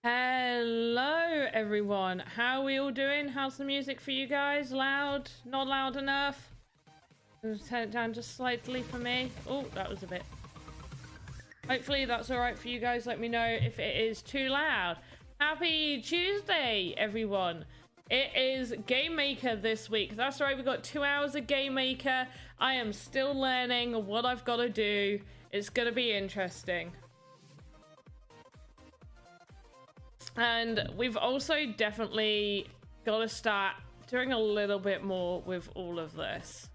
Hello everyone, how are we all doing? How's the music for you guys? Loud? Not loud enough? I'm gonna turn it down just slightly for me. Oh, that was a bit. Hopefully that's alright for you guys. Let me know if it is too loud. Happy Tuesday everyone. It is Game Maker this week. That's right, we've got 2 hours of Game Maker. I am still learning what I've got to do. It's gonna be interesting. And we've also definitely got to start doing a little bit more with all of this.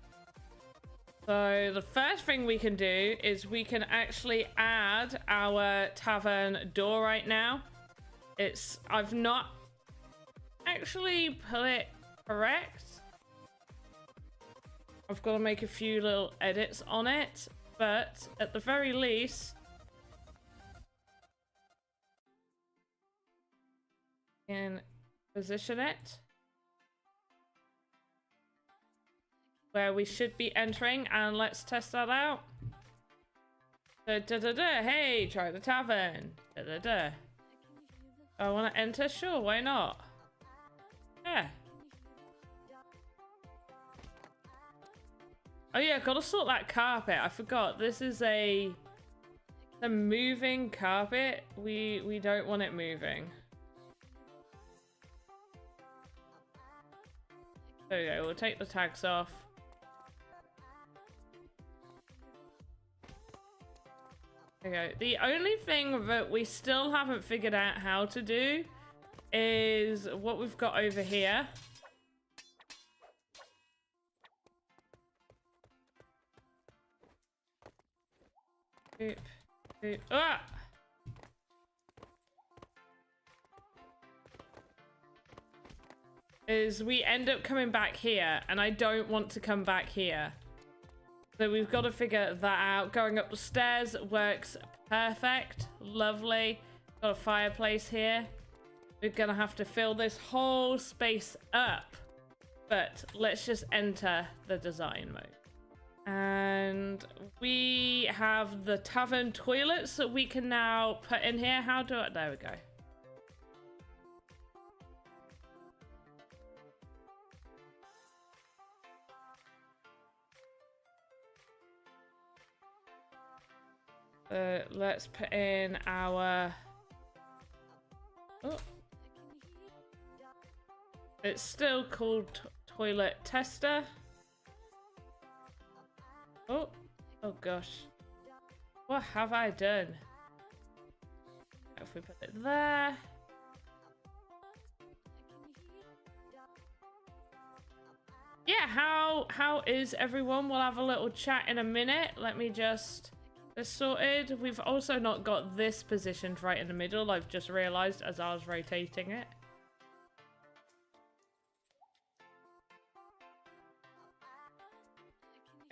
So the first thing we can do is we can actually add our tavern door right now. I've not actually put it correct. I've got to make a few little edits on it, but at the very least, and position it where we should be entering, and let's test that out. Hey, try the tavern. I want to enter? Sure, why not? Yeah. Oh yeah, gotta sort that carpet. I forgot. This is a moving carpet. We don't want it moving. There we go, we'll take the tags off. Okay, the only thing that we still haven't figured out how to do is what we've got over here. Oop, oop, ah! Is we end up coming back here, and I don't want to come back here. So we've got to figure that out. Going up the stairs works perfect. Lovely. Got a fireplace here. We're gonna have to fill this whole space up. But let's just enter the design mode. And we have the tavern toilets that we can now put in here. How do I... There we go. Let's put in our... Oh. It's still called toilet tester. Oh, oh gosh. What have I done? If we put it there. Yeah, how is everyone? We'll have a little chat in a minute. Let me just this sorted. We've also not got this positioned right in the middle. I've just realized as I was rotating it.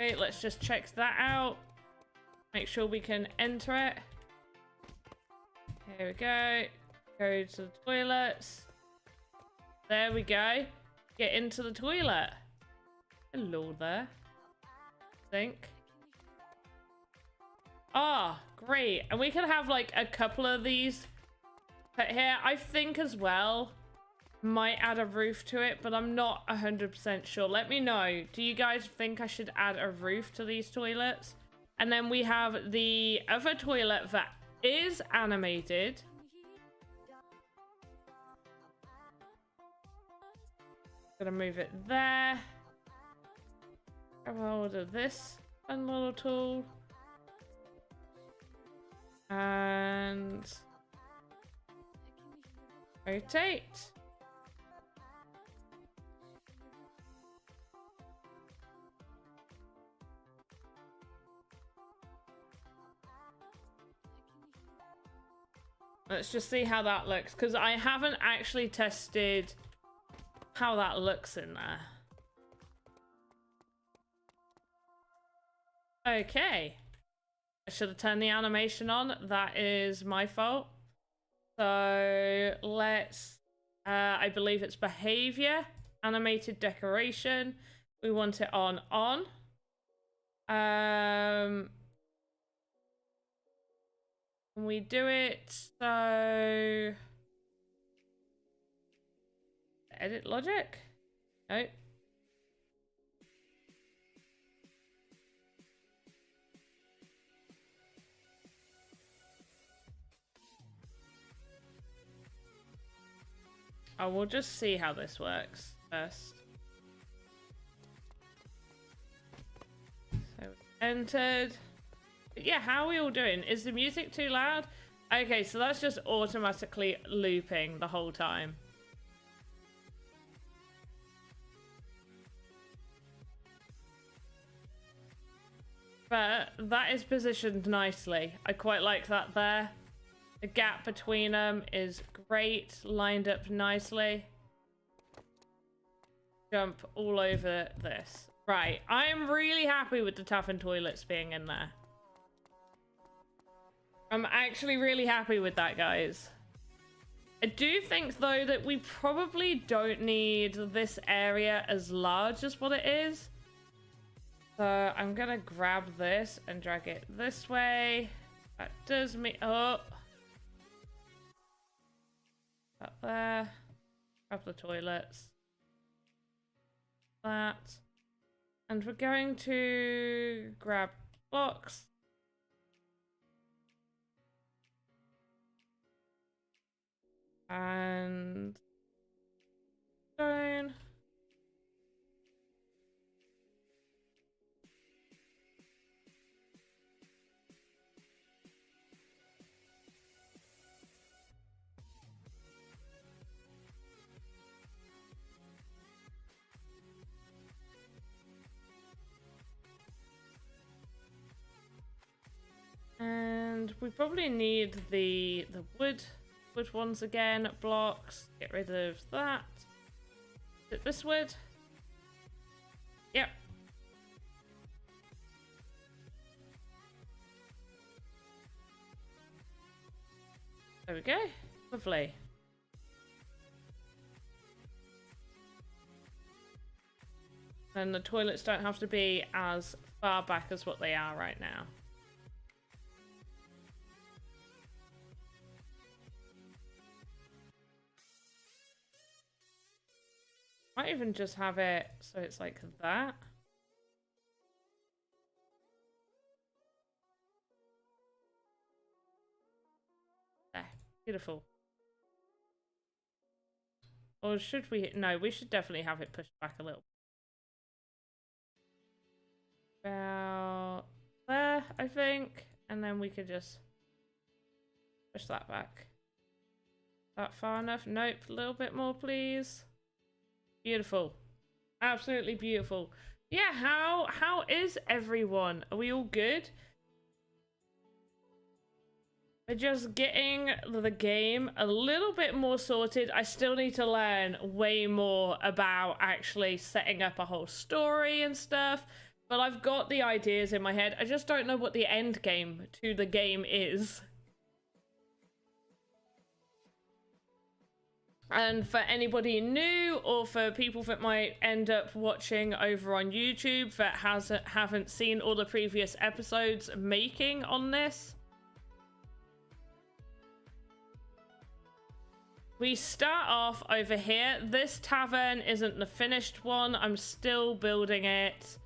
Okay, let's just check that out. Make sure we can enter it. Here we go. Go to the toilets. There we go. Get into the toilet. Hello there. I think. Ah, great. And we can have like a couple of these put here. I think as well might add a roof to it, but I'm not 100% sure. Let me know. Do you guys think I should add a roof to these toilets? And then we have the other toilet that is animated. Gonna move it there. Grab hold of this fun little tool. And rotate. Let's just see how that looks, because I haven't actually tested how that looks in there. Okay. I should have turned the animation on. That is my fault. So let's, I believe it's behavior, animated decoration. We want it on. We do it so edit logic? Nope. Oh, we'll just see how this works first. So entered. Yeah, how are we all doing? Is the music too loud? Okay, so that's just automatically looping the whole time. But that is positioned nicely. I quite like that there. The gap between them is great, lined up nicely. Jump all over this. Right, I am really happy with the Tavern toilets being in there. I'm actually really happy with that, guys. I do think, though, that we probably don't need this area as large as what it is. So I'm gonna grab this and drag it this way. That does me... Oh. Up there. Grab the toilets. That. And we're going to grab blocks. And stone. And we probably need the wood ones again. Blocks. Get rid of that. Is it this wood? Yep. There we go. Lovely. And the toilets don't have to be as far back as what they are right now. Might even just have it so it's like that. There, beautiful. Or should we? No, we should definitely have it pushed back a little. About there, I think. And then we could just push that back. That far enough? Nope, a little bit more, please. Beautiful. Absolutely beautiful. Yeah, how is everyone? Are we all good? We're just getting the game a little bit more sorted. I still need to learn way more about actually setting up a whole story and stuff. But I've got the ideas in my head. I just don't know what the end game to the game is. And for anybody new, or for people that might end up watching over on YouTube that haven't seen all the previous episodes making on this, we start off over here. This tavern isn't the finished one. I'm still building it.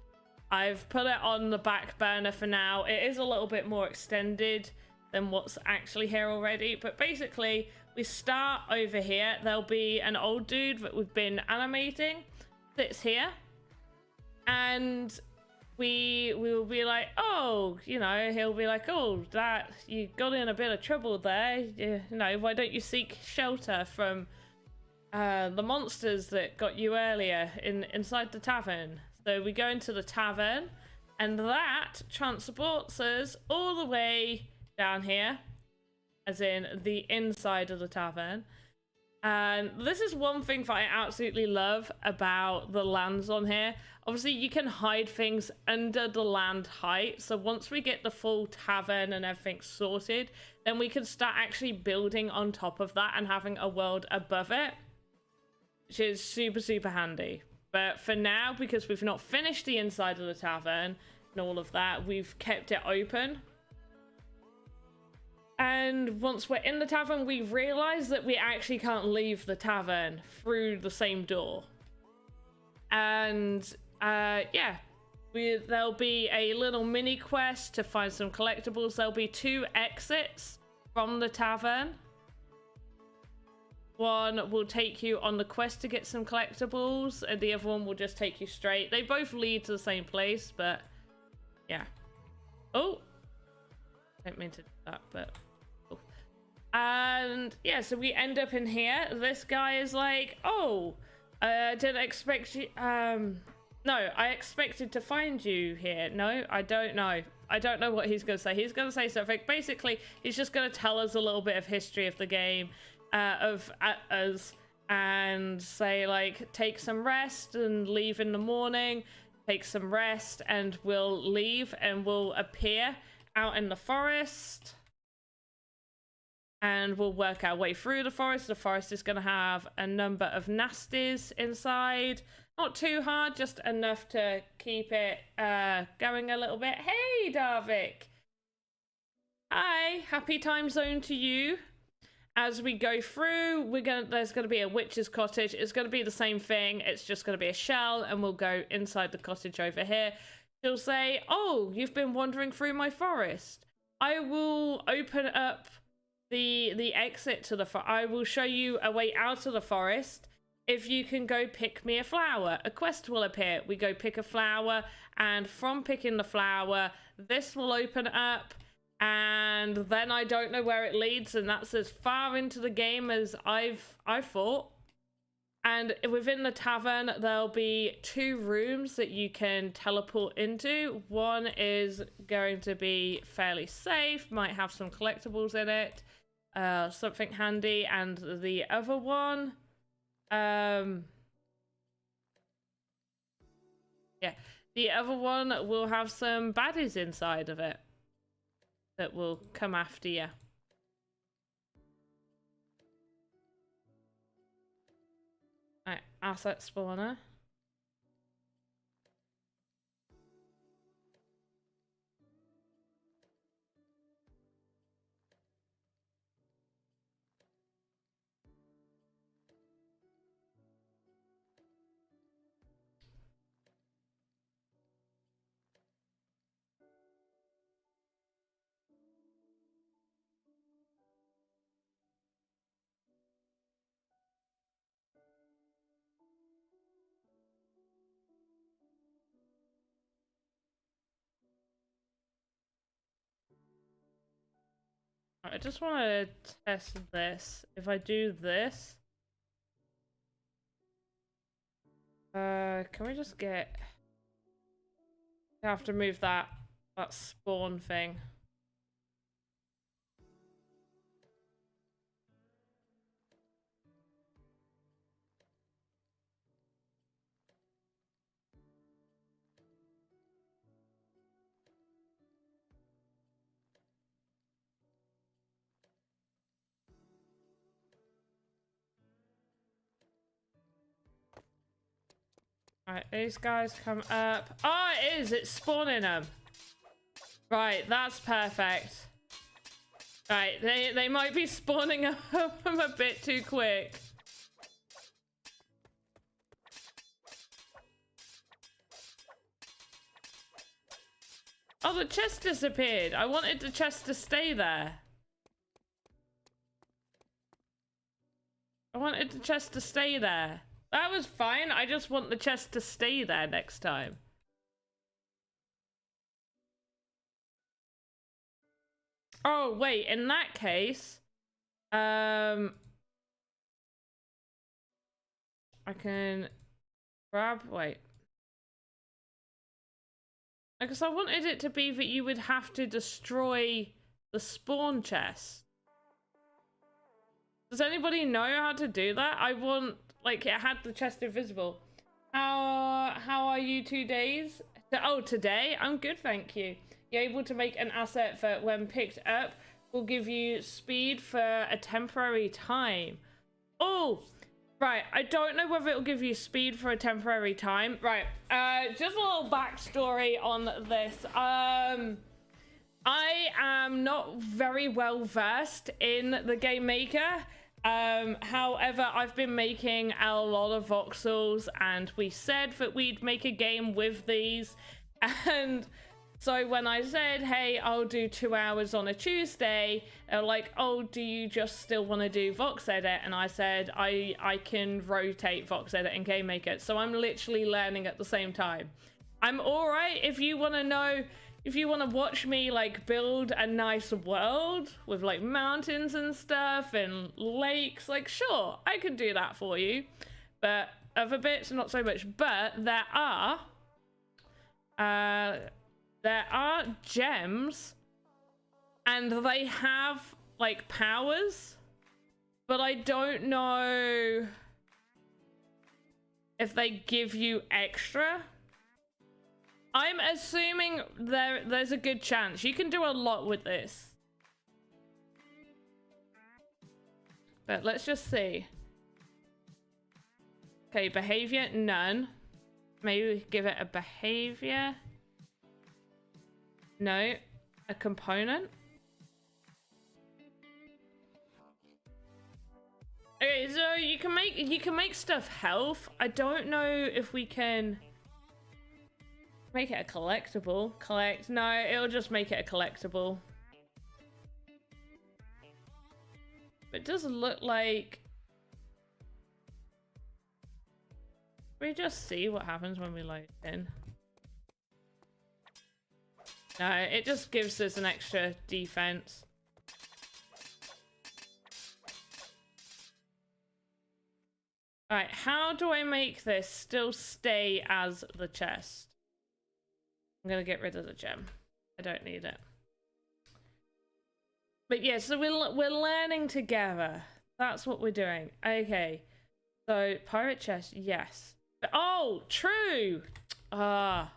I've put it on the back burner for now. It is a little bit more extended than what's actually here already, but basically we start over here. There'll be an old dude that we've been animating that's here, and we will be like, oh, you know, he'll be like, oh, that you got in a bit of trouble there, you know, why don't you seek shelter from the monsters that got you earlier inside the tavern? So we go into the tavern, and that transports us all the way down here, as in the inside of the tavern. And this is one thing that I absolutely love about the lands on here. Obviously, you can hide things under the land height. So once we get the full tavern and everything sorted, then we can start actually building on top of that and having a world above it, which is super, super handy. But for now, because we've not finished the inside of the tavern and all of that, we've kept it open. And once we're in the tavern, we realize that we actually can't leave the tavern through the same door. And yeah, there'll be a little mini quest to find some collectibles. There'll be 2 exits from the tavern. One will take you on the quest to get some collectibles, and the other one will just take you straight. They both lead to the same place, but yeah. Oh, I don't mean to do that, but oh. And yeah, so we end up in here. This guy is like, oh, I didn't expect you. No, I expected to find you here. No, I don't know. I don't know what he's going to say. He's going to say something. Basically, he's just going to tell us a little bit of history of the game, of us, and say, like, take some rest and leave in the morning. Take some rest and we'll leave, and we'll appear out in the forest. And we'll work our way through the forest. The forest is going to have a number of nasties inside. Not too hard, just enough to keep it going a little bit. Hey, Darvik. Hi, happy time zone to you. As we go through, there's going to be a witch's cottage. It's going to be the same thing. It's just going to be a shell, and we'll go inside the cottage over here. She'll say, oh, you've been wandering through my forest. I will open up the exit to the forest. I will show you a way out of the forest. If you can go pick me a flower, a quest will appear. We go pick a flower, and from picking the flower, this will open up, and then I don't know where it leads, and that's as far into the game as I've thought. And within the tavern, there'll be 2 rooms that you can teleport into. One is going to be fairly safe, might have some collectibles in it, something handy, and the other one, yeah, the other one will have some baddies inside of it that will come after you. Right, asset spawner. I just want to test this. If I do this, can we just get? I have to move that spawn thing. Right, these guys come up. Oh, it is. It's spawning them. Right, that's perfect. Right, they might be spawning them a bit too quick. Oh, the chest disappeared. I wanted the chest to stay there. I wanted the chest to stay there. That was fine. I just want the chest to stay there next time. Oh, wait. In that case, I can grab... Wait. Because I wanted it to be that you would have to destroy the spawn chest. Does anybody know how to do that? I want, like, it had the chest invisible. How are you 2 days? Oh, today? I'm good, thank you. You're able to make an asset that, when picked up, will give you speed for a temporary time. Oh! Right, I don't know whether it'll give you speed for a temporary time. Right, just a little backstory on this. I am not very well versed in the Game Maker. However, I've been making a lot of voxels, and we said that we'd make a game with these. And so when I said, hey, I'll do 2 hours on a Tuesday, they're like, oh, do you just still want to do Voxedit? And I said, I can rotate Voxedit and Game Maker. So I'm literally learning at the same time. I'm all right if you want to know, if you want to watch me like build a nice world with like mountains and stuff and lakes, like sure, I could do that for you. But other bits, not so much. But there are gems, and they have like powers, but I don't know if they give you extra. I'm assuming there's a good chance you can do a lot with this, but let's just see. Okay, behavior, none. Maybe we give it a behavior. No, a component. Okay, so you can make stuff health. I don't know if we can make it a collectible. Collect. No, it'll just make it a collectible. It doesn't look like. We just see what happens when we load in. No, it just gives us an extra defense. Alright, how do I make this still stay as the chest? I'm gonna get rid of the gem. I don't need it. But yeah, so we're learning together. That's what we're doing. Okay. So, pirate chest, yes. Oh, true! Ah.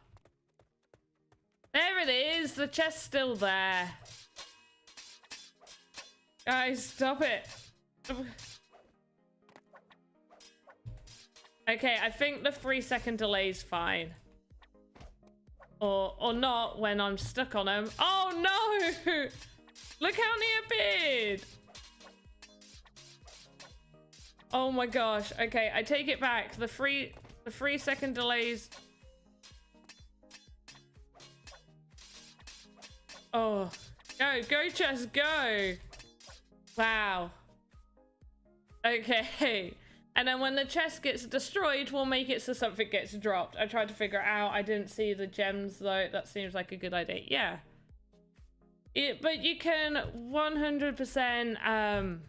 There it is! The chest's still there. Guys, stop it. Okay, I think the 3-second delay's fine. Or not when I'm stuck on them. Oh no! Look how he appeared! Oh my gosh. Okay, I take it back. The 3-second delays. Oh, go chest, go. Wow. Okay. And then when the chest gets destroyed, we'll make it so something gets dropped. I tried to figure it out. I didn't see the gems though. That seems like a good idea. Yeah. But you can 100%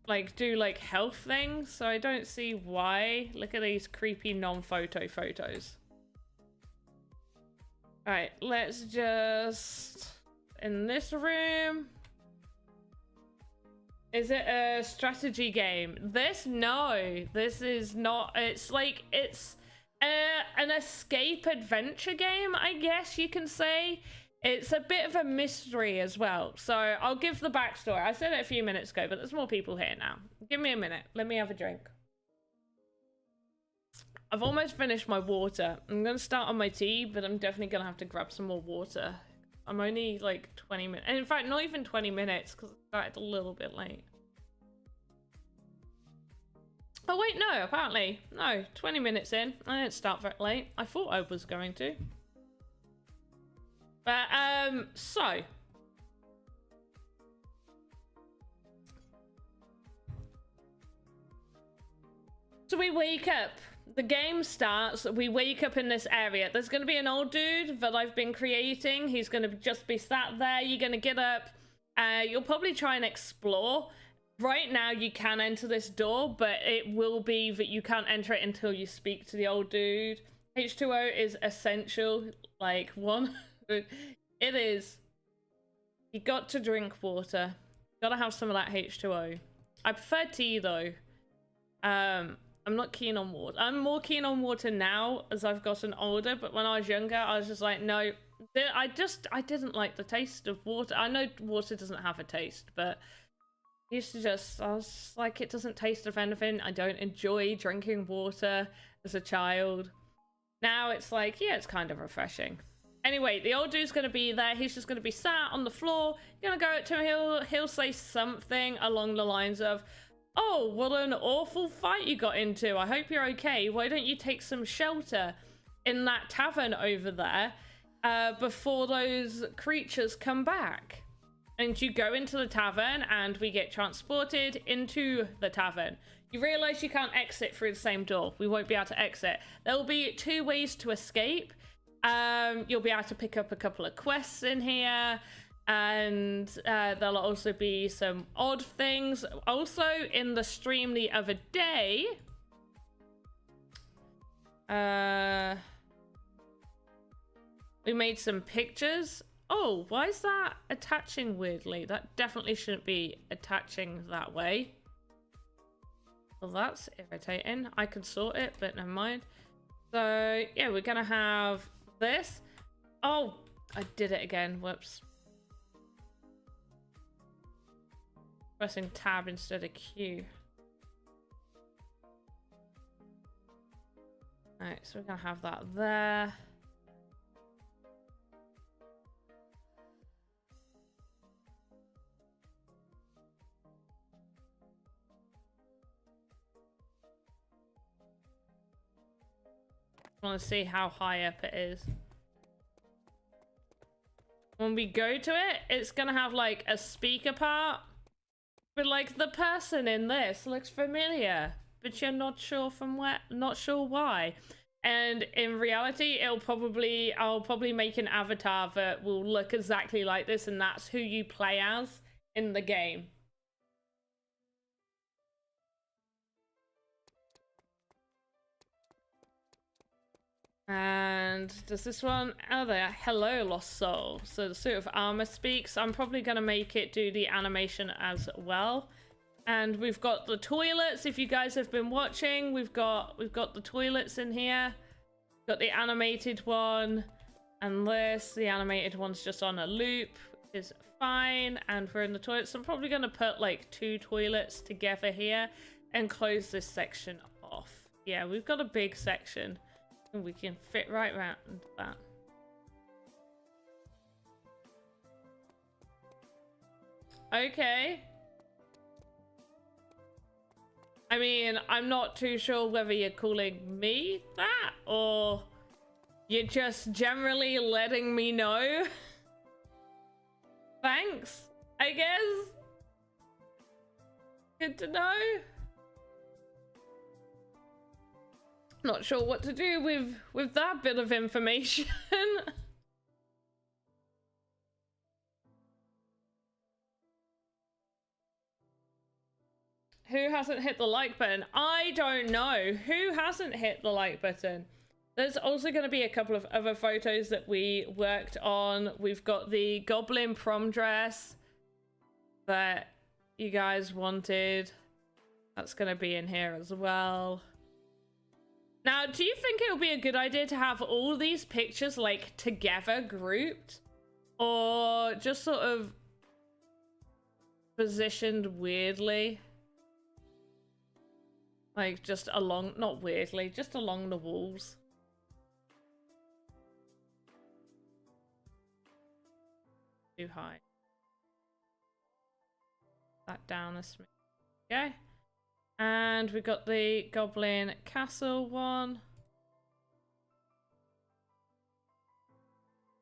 like do like health things. So I don't see why. Look at these creepy non-photo photos. All right, let's just in this room. Is it a strategy game? No, this is not. It's like, it's an escape adventure game, I guess you can say. It's a bit of a mystery as well. So I'll give the backstory. I said it a few minutes ago, but there's more people here now. Give me a minute. Let me have a drink. I've almost finished my water. I'm gonna start on my tea, but I'm definitely gonna have to grab some more water. I'm only like 20 minutes, and in fact, not even 20 minutes because I started a little bit late. Oh wait, no, apparently. No, 20 minutes in. I didn't start very late. I thought I was going to. But, so. So we wake up. The game starts, we wake up in this area. There's going to be an old dude that I've been creating. He's going to just be sat there. You're going to get up. You'll probably try and explore. Right now, you can enter this door, but it will be that you can't enter it until you speak to the old dude. H2O is essential. Like, one. It is. You got to drink water. Gotta have some of that H2O. I prefer tea, though. I'm not keen on water. I'm more keen on water now as I've gotten older, but when I was younger, I was just like, no. I didn't like the taste of water. I know water doesn't have a taste, but I was just like, it doesn't taste of anything. I don't enjoy drinking water as a child. Now it's like, yeah, it's kind of refreshing. Anyway, the old dude's going to be there. He's just going to be sat on the floor. You're going to go up to him. He'll say something along the lines of, oh, what an awful fight you got into. I hope you're okay. Why don't you take some shelter in that tavern over there before those creatures come back? And you go into the tavern and we get transported into the tavern. You realize you can't exit through the same door. We won't be able to exit. There will be 2 ways to escape. You'll be able to pick up a couple of quests in here. And there'll also be some odd things. Also, in the stream the other day, we made some pictures. Oh, why is that attaching weirdly? That definitely shouldn't be attaching that way. Well, that's irritating. I could sort it, but never mind. So, yeah, we're gonna have this. Oh, I did it again. Whoops. Pressing tab instead of Q. Alright, so we're gonna have that there. I want to see how high up it is. When we go to it, it's gonna have like a speaker part. But like the person in this looks familiar, but you're not sure from where, not sure why. And in reality, I'll probably make an avatar that will look exactly like this, and that's who you play as in the game. And does this one? Oh, there. Hello, Lost Soul. So the suit of armor speaks. I'm probably going to make it do the animation as well. And we've got the toilets. If you guys have been watching, we've got the toilets in here. Got the animated one, and this. The animated one's just on a loop, which is fine. And we're in the toilets. So I'm probably going to put like 2 toilets together here and close this section off. Yeah, we've got a big section. And we can fit right around that. Okay. I mean, I'm not too sure whether you're calling me that or you're just generally letting me know. Thanks, I guess. Good to know. Not sure what to do with that bit of information. Who hasn't hit the like button? I don't know. Who hasn't hit the like button? There's also going to be a couple of other photos that we worked on. We've got the Goblin prom dress that you guys wanted. That's going to be in here as well. Now, do you think it would be a good idea to have all these pictures, like, together, grouped? Or just sort of positioned weirdly? Like, just along, not weirdly, just along the walls. Too high. That down a smidge. Okay. And we got the Goblin Castle one.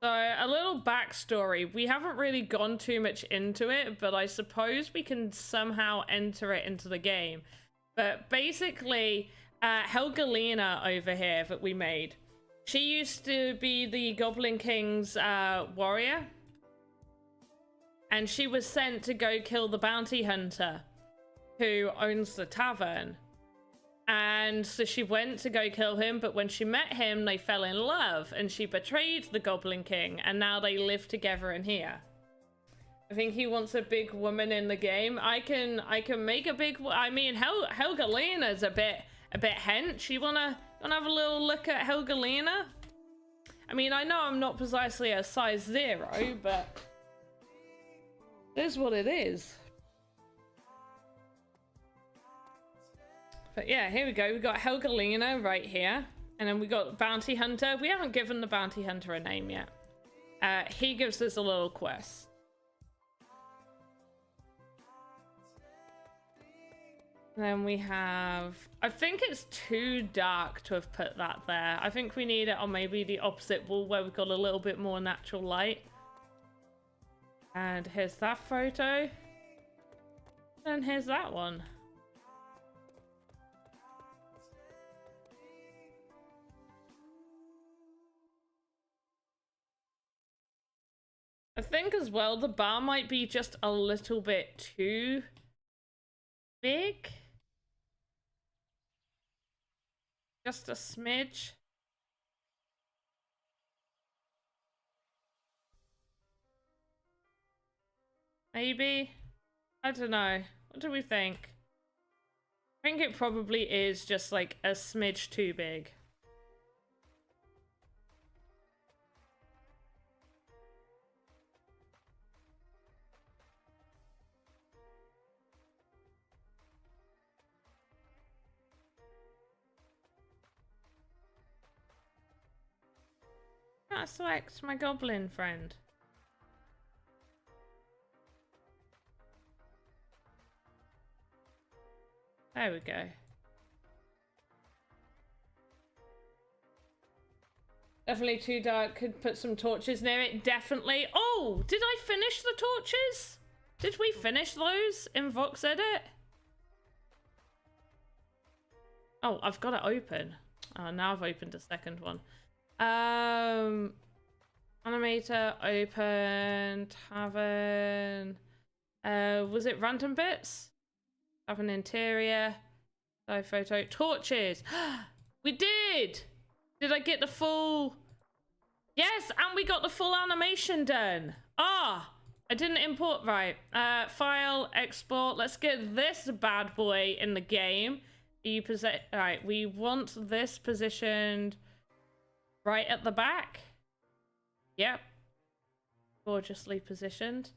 So, a little backstory. We haven't really gone too much into it, but I suppose we can somehow enter it into the game. But basically, Helgalina over here that we made, she used to be the Goblin King's warrior. And she was sent to go kill the bounty hunter who owns the tavern. And so she went to go kill him, but when she met him, they fell in love, and she betrayed the Goblin King, and now they live together in here. I think he wants a big woman in the game. I can make a big. I mean, Helgalina's a bit hench. You wanna have a little look at Helgalina? I mean, I know I'm not precisely a size 0, but it is what it is. But yeah, here we go. We got Helgalina right here. And then we got Bounty Hunter. We haven't given the Bounty Hunter a name yet. He gives us a little quest. And then we have... I think it's too dark to have put that there. I think we need it on maybe the opposite wall where we've got a little bit more natural light. And here's that photo. And here's that one. I think as well the bar might be just a little bit too big. Just a smidge. Maybe? I don't know. What do we think? I think it probably is just like a smidge too big. I select my goblin friend. There we go. Definitely too dark. Could put some torches near it. Definitely. Oh, did I finish the torches? Did we finish those in Voxedit? Oh, I've got it open. Oh, now I've opened a second one. Animator, open, Tavern. Was it random bits? Tavern interior. Side photo. Torches. We did! Did I get the full... Yes, and we got the full animation done. Ah, I didn't import right. File, export. Let's get this bad boy in the game. Right, we want this positioned right at the back. Yep. Gorgeously positioned.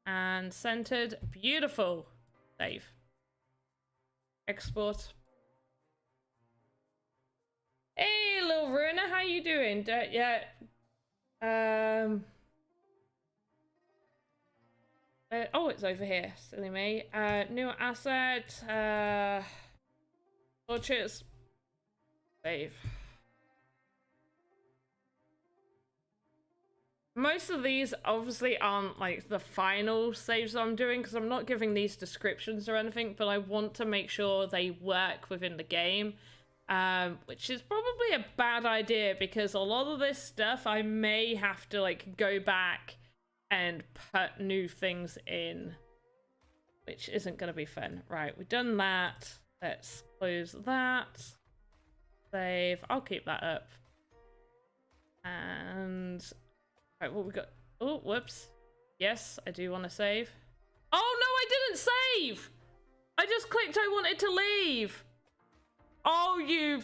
And centered. Beautiful. Save. Export. Hey, little Runa, how you doing? Yeah. Oh, it's over here. Silly me. New asset. Torches. Save. Most of these obviously aren't like the final saves I'm doing because I'm not giving these descriptions or anything, but I want to make sure they work within the game, which is probably a bad idea because a lot of this stuff I may have to like go back and put new things in, which isn't going to be fun. Right, we've done that. Let's close that. Save. I'll keep that up. And... Right, what we got? Oh, whoops. Yes, I do want to save. Oh, no, I didn't save! I just clicked I wanted to leave. Oh, you...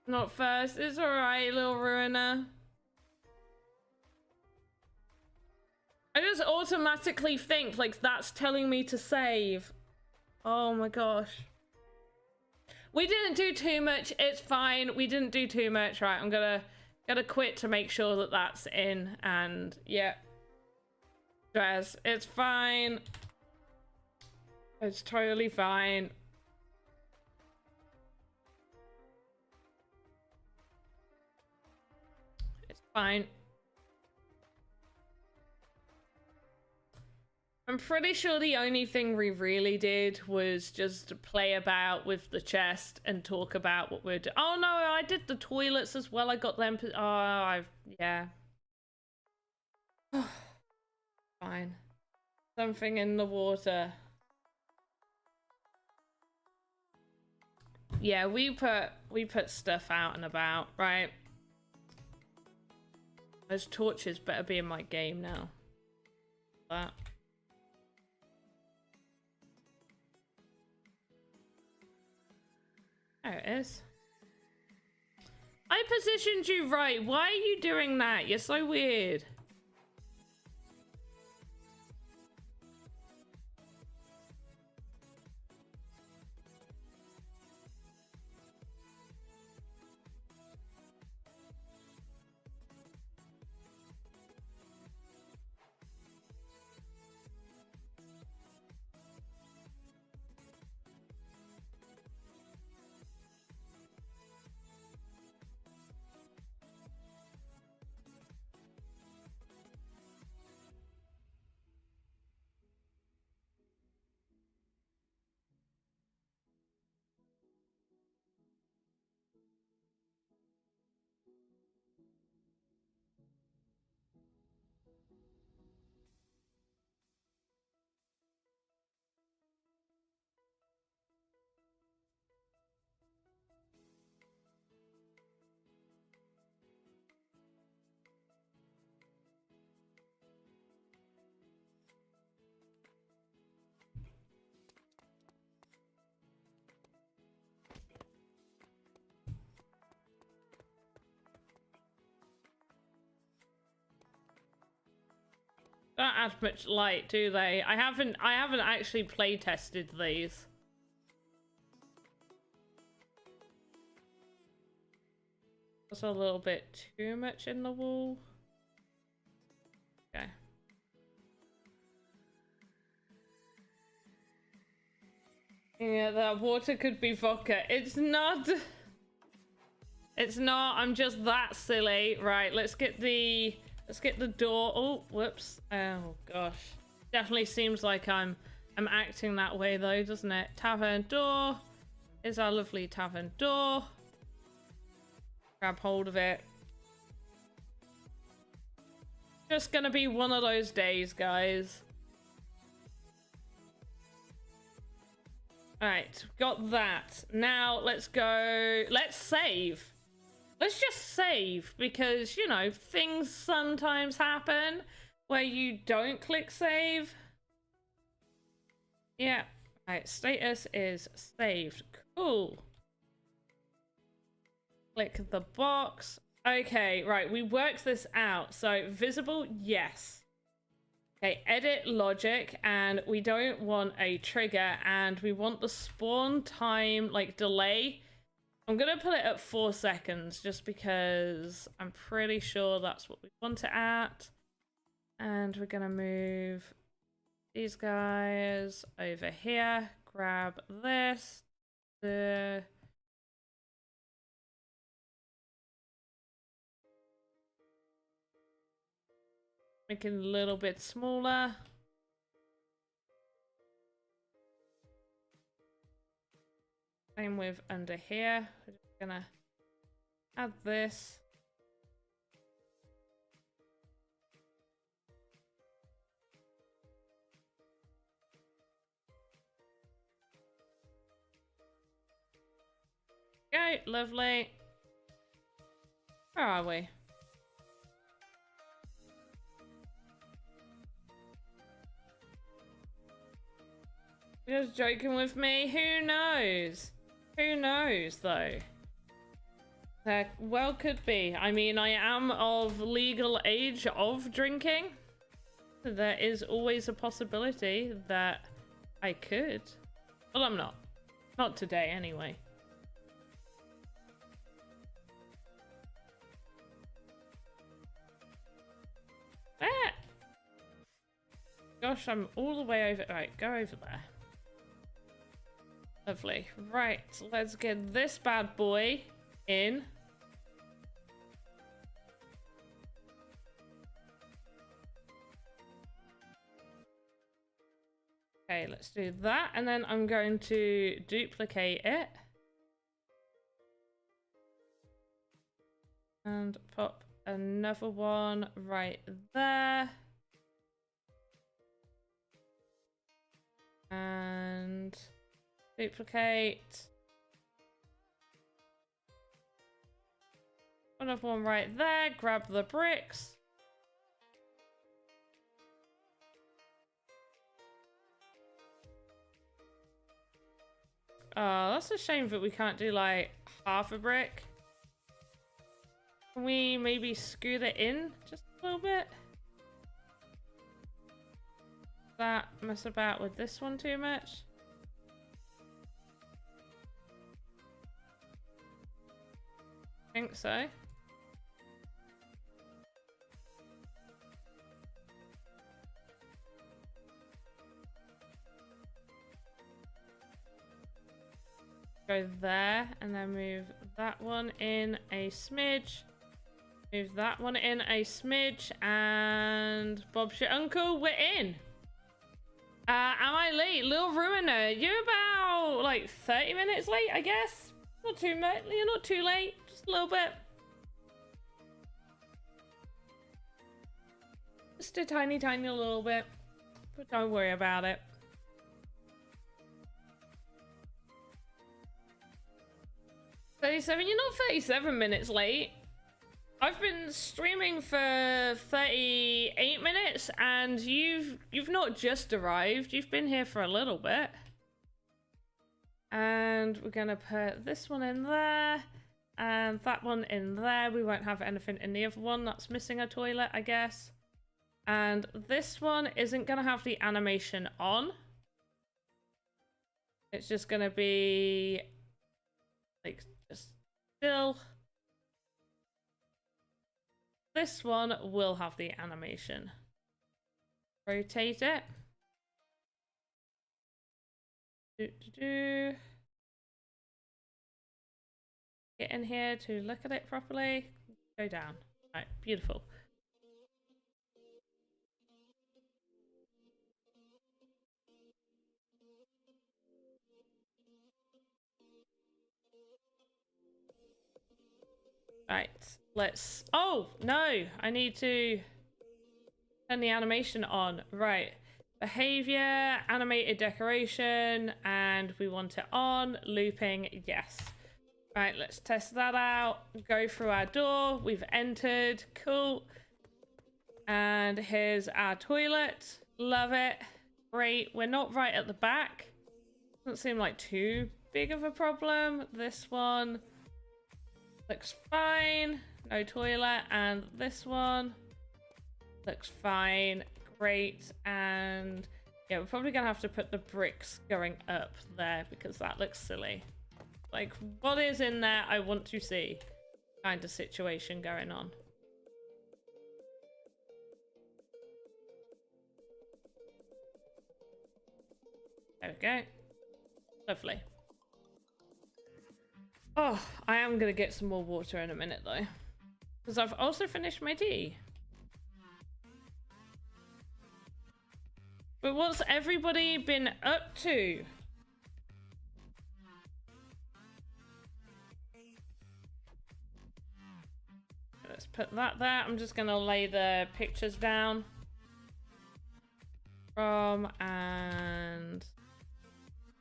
Not first. It's alright, little ruiner. automatically think like that's telling me to save. Oh my gosh. We didn't do too much. It's fine. We didn't do too much. Right, I'm gonna quit to make sure that that's in. And yeah, Dress, it's fine. It's totally fine. It's fine. I'm pretty sure the only thing we really did was just play about with the chest and talk about what we're doing. Oh no, I did the toilets as well. I got them. Oh, yeah. Fine. Something in the water. Yeah, we put stuff out and about, right? Those torches better be in my game now. That. There it is. I positioned you right. Why are you doing that? You're so weird. Don't add much light, do they? I haven't actually play tested these. That's a little bit too much in the wall. Okay. Yeah, that water could be vodka. It's not. It's not. I'm just that silly. Right, let's get the door. Oh, whoops. Oh gosh. Definitely seems like I'm acting that way though, doesn't it? Tavern door. Is our lovely tavern door. Grab hold of it. Just gonna be one of those days, guys. Alright, got that. Now let's go. Let's save. Let's just save because, you know, things sometimes happen where you don't click save. Yeah. Alright, status is saved. Cool. Click the box. Okay, right, we worked this out. So visible, yes. Okay, edit logic, and we don't want a trigger, and we want the spawn time, like, delay. I'm gonna put it at 4 seconds just because I'm pretty sure that's what we want it at. And we're gonna move these guys over here, grab this, make it a little bit smaller. Same with under here. We're just gonna add this. Okay, lovely. Where are we? You're just joking with me? Who knows? Who knows, though? There well could be. I mean, I am of legal age of drinking. There is always a possibility that I could. Well, I'm not. Not today, anyway. Ah! Gosh, I'm all the way over. Right, go over there. Lovely. Right, let's get this bad boy in. Okay, let's do that, and then I'm going to duplicate it. And pop another one right there. And duplicate. Another one right there, grab the bricks. Oh, that's a shame that we can't do like half a brick. Can we maybe scoot it in just a little bit? That mess about with this one too much? I think so. Go there and then move that one in a smidge. Move that one in a smidge, and Bob's your uncle, we're in. Am I late? Little Ruiner, you're about like 30 minutes late, I guess. Not too much. You're not too late, just a little bit. Just a tiny little bit, but don't worry about it. You're not 37 minutes late. I've been streaming for 38 minutes and you've not just arrived, you've been here for a little bit. And we're gonna put this one in there and that one in there. We won't have anything in the other one that's missing a toilet, I guess. And this one isn't gonna have the animation on. It's just gonna be like just still. This one will have the animation. Rotate it. Get in here to look at it properly. Go down. Right, beautiful. Right, let's... Oh, no! I need to turn the animation on. Right. Behavior, animated decoration, and we want it on. Looping, yes. Right, let's test that out. Go through our door. We've entered. Cool. And here's our toilet. Love it. Great. We're not right at the back. Doesn't seem like too big of a problem. This one... looks fine. No toilet. And this one looks fine. Great. And yeah, we're probably gonna have to put the bricks going up there because that looks silly. Like, what is in there? I want to see kind of situation going on. There we go. Lovely. Oh, I am going to get some more water in a minute, though. Because I've also finished my tea. But what's everybody been up to? Let's put that there. I'm just going to lay the pictures down. From and...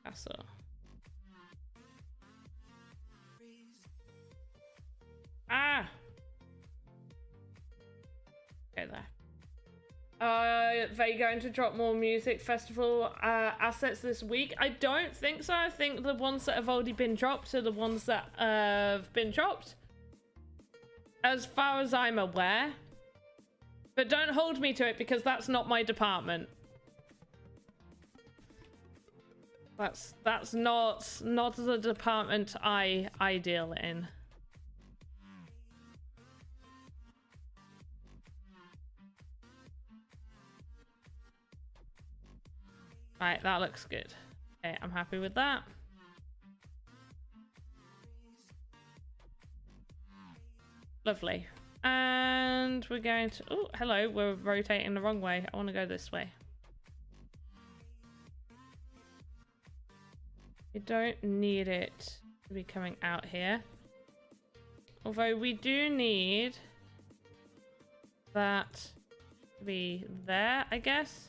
Castle. Ah! Okay, there. They going to drop more music festival assets this week? I don't think so. I think the ones that have already been dropped are the ones that have been dropped. As far as I'm aware. But don't hold me to it because that's not my department. That's not the department I deal in. Right, that looks good. Okay, I'm happy with that. Lovely. And we're going to... Oh, hello. We're rotating the wrong way. I want to go this way. You don't need it to be coming out here. Although we do need that to be there, I guess.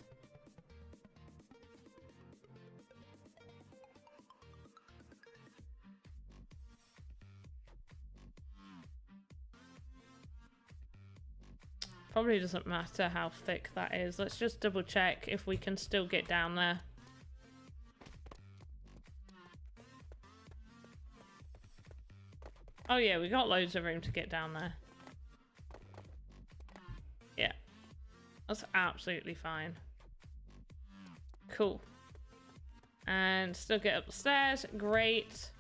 Probably doesn't matter how thick that is. Let's just double check if we can still get down there. Oh yeah, we got loads of room to get down there. Yeah. That's absolutely fine. Cool. And still get up the stairs. Great.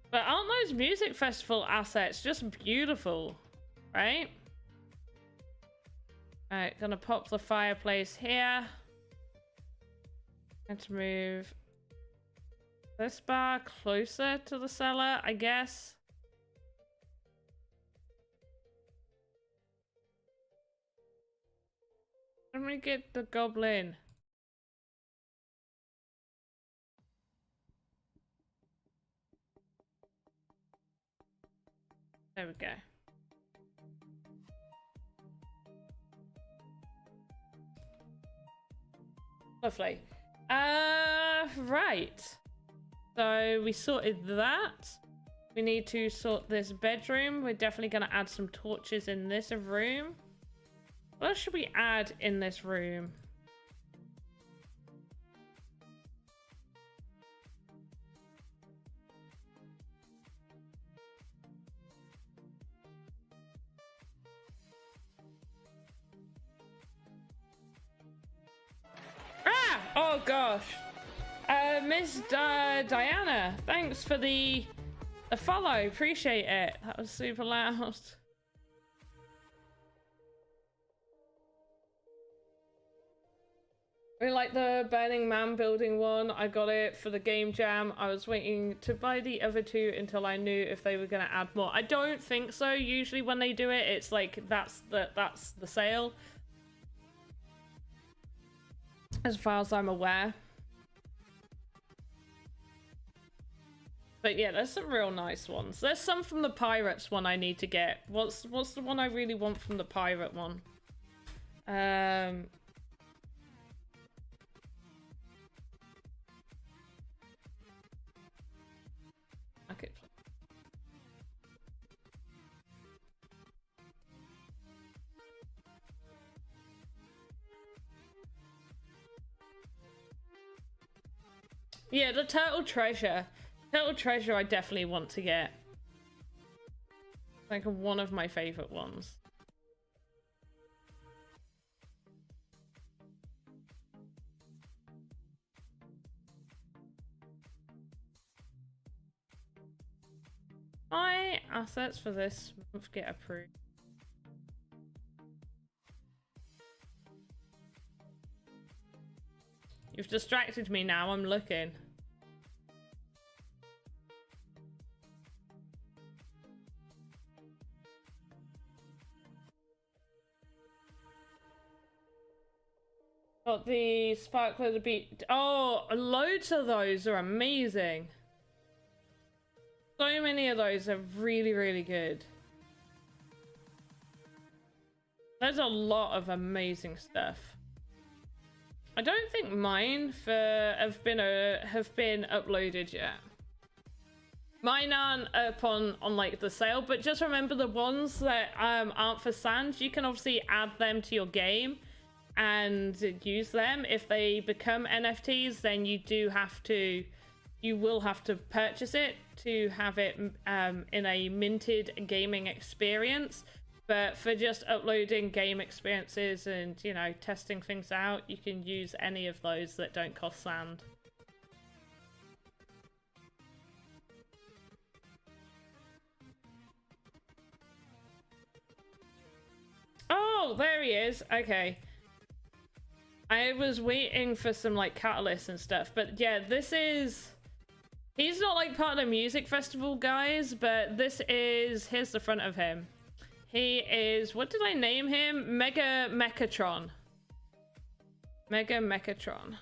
But aren't those music festival assets just beautiful, right? Alright, gonna pop the fireplace here. Going to move this bar closer to the cellar, I guess. Let me get the goblin. There we go. Lovely. Right. So we sorted that. We need to sort this bedroom. We're definitely going to add some torches in this room. What else should we add in this room? Oh gosh. Miss Diana, thanks for the follow. Appreciate it. That was super loud. I like the Burning Man building one. I got it for the game jam. I was waiting to buy the other two until I knew if they were going to add more. I don't think so. Usually when they do it, it's like that's the sale. As far as I'm aware. But yeah, there's some real nice ones. There's some from the Pirates one I need to get. What's the one I really want from the Pirate one? Okay. Yeah, the Turtle Treasure. Turtle Treasure I definitely want to get. Like one of my favorite ones. My assets for this month get approved. You've distracted me now, I'm looking. Got the Sparkler, the Beat. Oh, loads of those are amazing. So many of those are really, really good. There's a lot of amazing stuff. I don't think mine have been uploaded yet. Mine aren't up on like the sale, but just remember the ones that aren't for Sans, you can obviously add them to your game and use them. If they become NFTs, then you do have to you will have to purchase it to have it in a minted gaming experience. But for just uploading game experiences and, you know, testing things out, you can use any of those that don't cost sand. Oh, there he is. Okay. I was waiting for some, like, catalysts and stuff. But, yeah, this is... He's not, like, part of the music festival, guys. But this is... Here's the front of him. He is... What did I name him? Mega Mechatron. Mega Mechatron.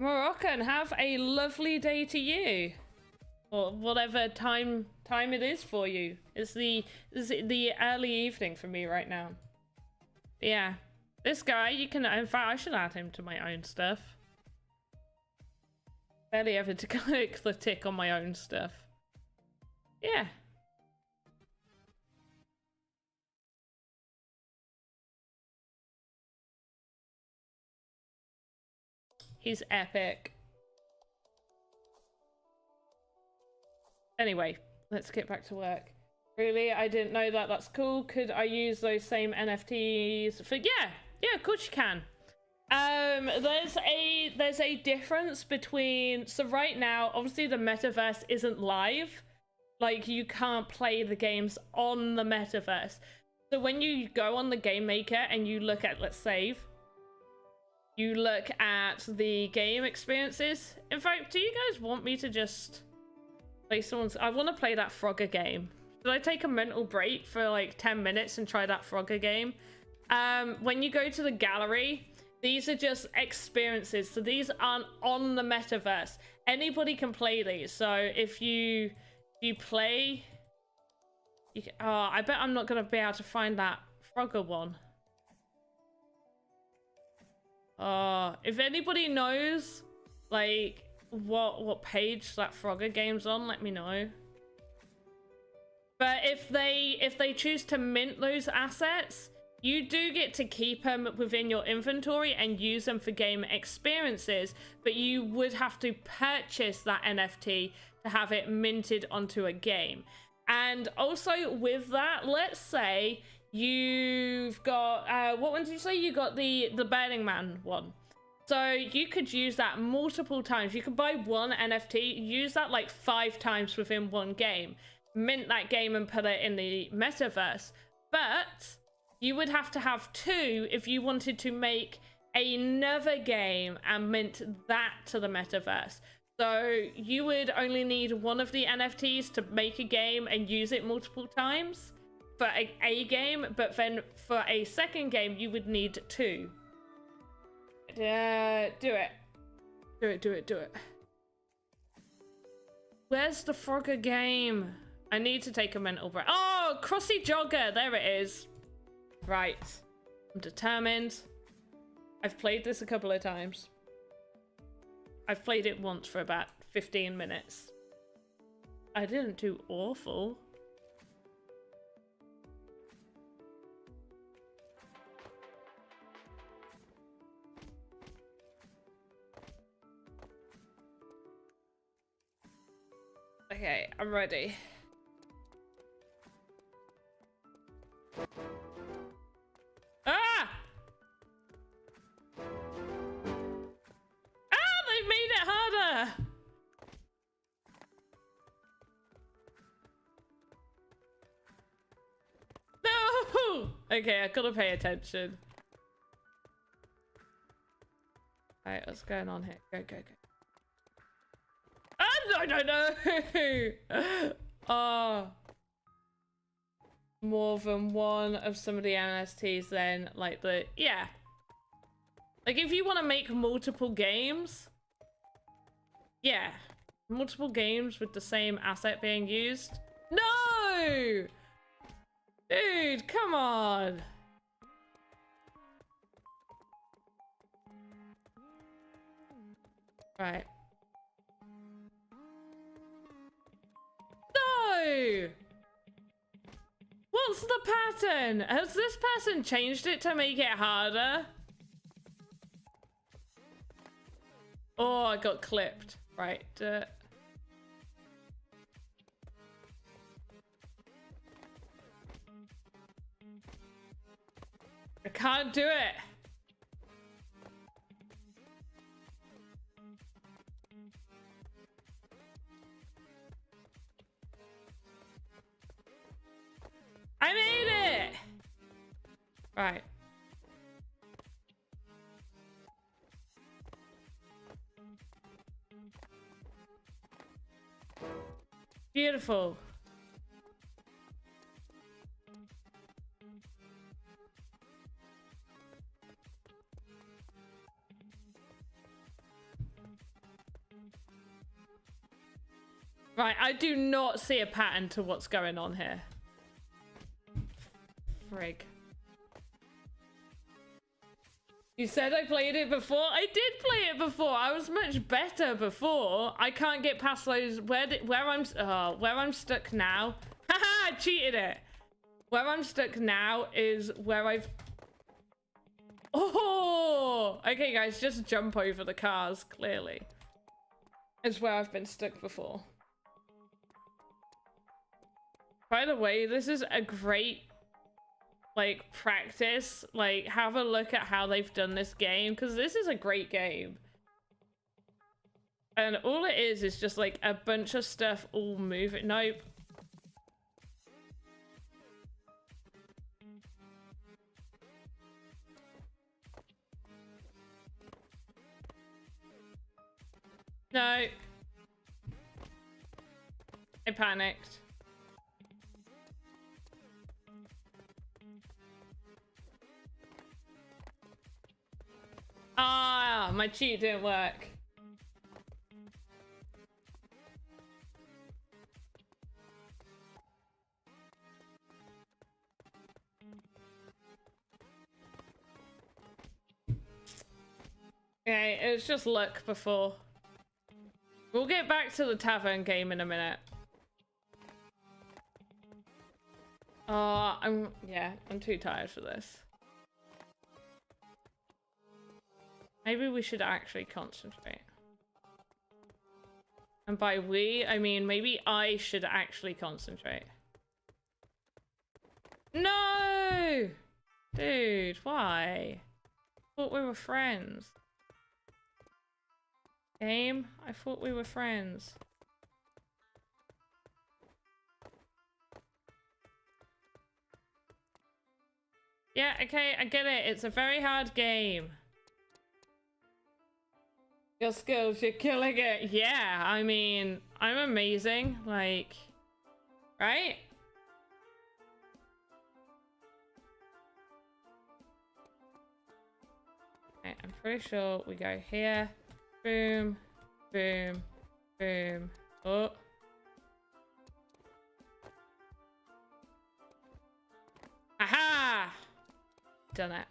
Moroccan, have a lovely day to you. Or whatever time it is for you. It's the early evening for me right now. Yeah. This guy, you can... In fact, I should add him to my own stuff. Barely ever to click the tick on my own stuff. Yeah. He's epic. Anyway, let's get back to work. Really? I didn't know that. That's cool. Could I use those same NFTs for... Yeah, of course you can. There's a difference between... So right now, obviously the metaverse isn't live. Like, you can't play the games on the metaverse. So when you go on the Game Maker and you look at... Let's save. You look at the game experiences. In fact, do you guys want me to just... Play someone's... I want to play that Frogger game. Should I take a mental break for like 10 minutes and try that Frogger game? When you go to the gallery, these are just experiences. So these aren't on the metaverse. Anybody can play these. So if you play... You can, oh, I bet I'm not going to be able to find that Frogger one. If anybody knows, like... what page that Frogger game's on, let me know. But if they choose to mint those assets, you do get to keep them within your inventory and use them for game experiences, but you would have to purchase that NFT to have it minted onto a game. And also with that, let's say you've got what one did you say? You got the Burning Man one. So you could use that multiple times. You could buy one NFT, use that like 5 times within one game, mint that game and put it in the metaverse. But you would have to have 2 if you wanted to make another game and mint that to the metaverse. So you would only need one of the NFTs to make a game and use it multiple times for a game, but then for a second game, you would need 2. Do it. Do it. Where's the Frogger game? I need to take a mental break. Oh, Crossy Jogger. There it is. Right. I'm determined. I've played this a couple of times. I've played it once for about 15 minutes. I didn't do awful. Okay, I'm ready. Ah! Ah, they made it harder! No! Okay, I gotta pay attention. Alright, what's going on here? Go. Ah, no! Oh. More than one of some of the NFTs then, like the... Yeah. Like, if you want to make multiple games... Yeah. Multiple games with the same asset being used. No! Dude, come on! Right. No! What's the pattern? Has this person changed it to make it harder? Oh, I got clipped. Right. I can't do it. I made it! Right. Beautiful. Right, I do not see a pattern to what's going on here. Frig. You said I played it before? I did play it before. I was much better before. I can't get past those where I'm stuck now. Haha, I cheated it. Where I'm stuck now is where I've Oh, okay guys, just jump over the cars, clearly. It's where I've been stuck before. By the way, this is a great like practice. Like, have a look at how they've done this game, because this is a great game. And all it is just like a bunch of stuff all moving. Nope. No. I panicked. Ah, my cheat didn't work. Okay, it was just luck before. We'll get back to the Tavern game in a minute. I'm too tired for this. Maybe we should actually concentrate. And by we, I mean maybe I should actually concentrate. No! Dude, why? I thought we were friends. Game? I thought we were friends. Yeah, okay, I get it. It's a very hard game. Your skills, you're killing it. Yeah, I mean, I'm amazing. Like, right? Okay, I'm pretty sure we go here. Boom, boom, boom. Oh. Aha! Done it.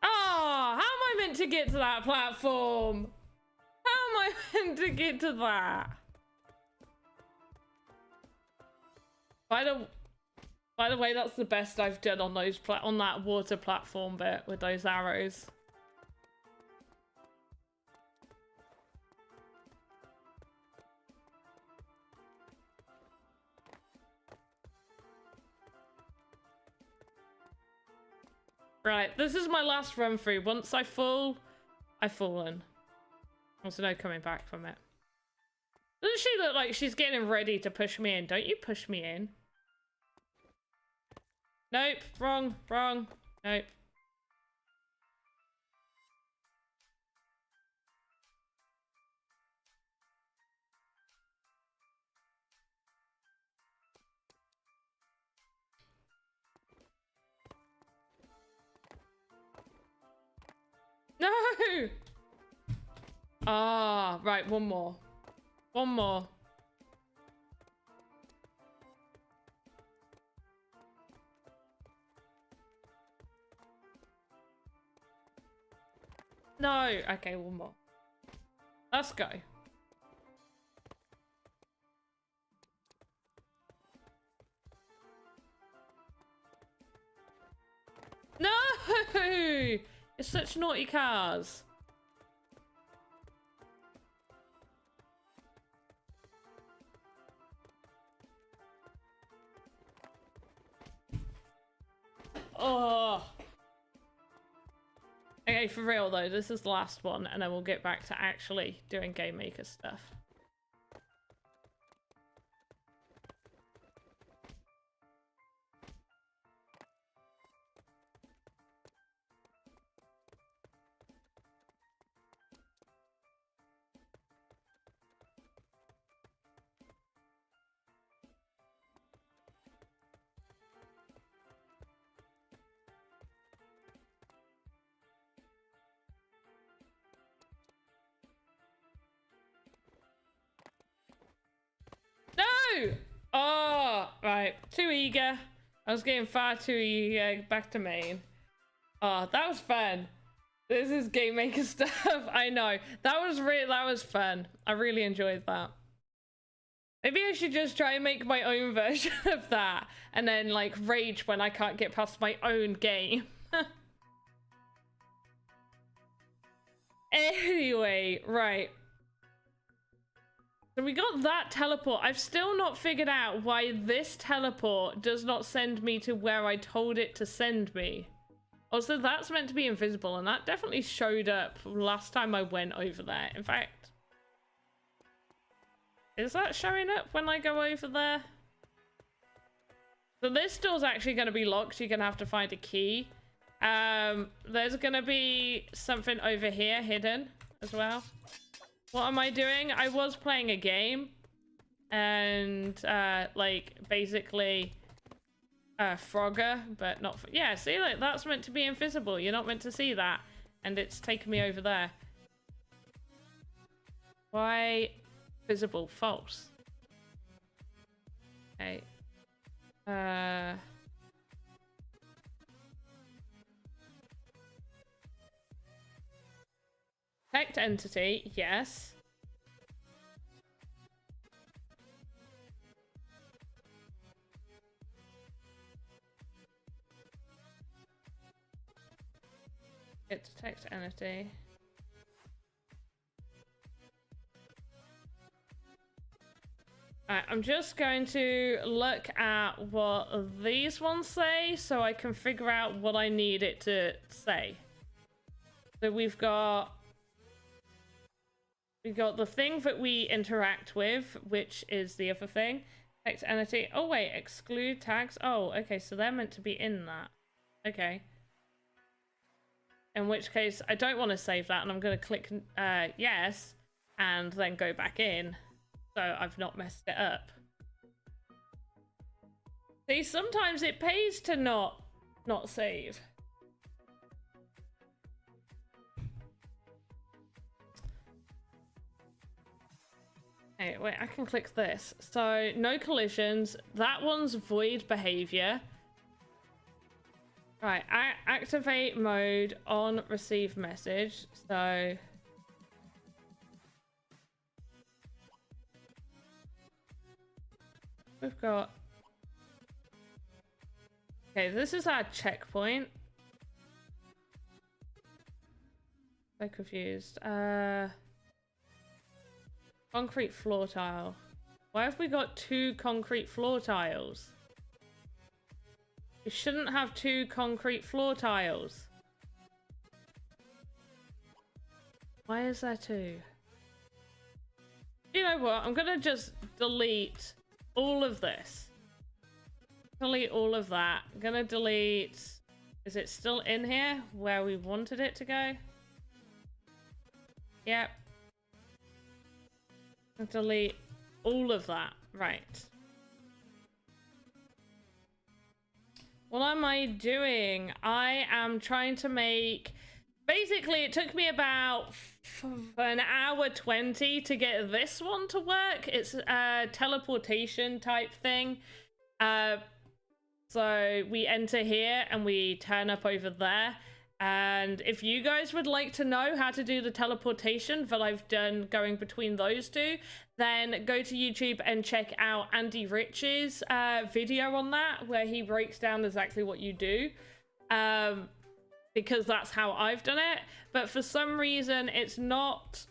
Oh, how am I meant to get to that platform? How am I meant to get to that? By the way, that's the best I've done on those on that water platform bit with those arrows. Right, this is my last run through. Once I fall, I've fallen. There's no coming back from it. Doesn't she look like she's getting ready to push me in? Don't you push me in? Nope, wrong, wrong, nope. No! Ah, right, one more. One more. No! Okay, one more. Let's go. It's such naughty cars. Oh. Okay, for real though, this is the last one, and then we'll get back to actually doing Game Maker stuff. No! Oh, right. Too eager. I was getting far too eager. Back to main. Oh, that was fun. This is Game Maker stuff. I know. That was fun. I really enjoyed that. Maybe I should just try and make my own version of that. And then, like, rage when I can't get past my own game. Anyway, right. So we got that teleport. I've still not figured out why this teleport does not send me to where I told it to send me. Also, that's meant to be invisible, and that definitely showed up last time I went over there. In fact, is that showing up when I go over there? So this door's actually going to be locked. You're going to have to find a key. There's going to be something over here hidden as well. What am I doing? I was playing a game and like basically Frogger, but not for, yeah, see, like that's meant to be invisible. You're not meant to see that, and it's taken me over there. Why visible? False. Okay. Detect entity, yes. It detects entity. Alright, I'm just going to look at what these ones say so I can figure out what I need it to say. So we've got the thing that we interact with, which is the other thing. Text entity. Oh wait, exclude tags. Oh, okay, so they're meant to be in that. Okay. In which case, I don't want to save that, and I'm going to click yes, and then go back in, so I've not messed it up. See, sometimes it pays to not save. Hey, wait, I can click this. So, no collisions. That one's void behavior. Right, activate mode on receive message. So, we've got... Okay, this is our checkpoint. So confused. Concrete floor tile. Why have we got 2 concrete floor tiles? We shouldn't have 2 concrete floor tiles. Why is there 2? You know what? I'm gonna just delete all of this. Delete all of that. I'm gonna delete... Is it still in here where we wanted it to go? Yep. Delete all of that. Right. What am I doing? I am trying to make... Basically, it took me about an hour 20 to get this one to work. It's a teleportation type thing. So we enter here and we turn up over there. And if you guys would like to know how to do the teleportation that I've done going between those two, then go to YouTube and check out Andy Rich's video on that, where he breaks down exactly what you do. because that's how I've done it. But for some reason, it's not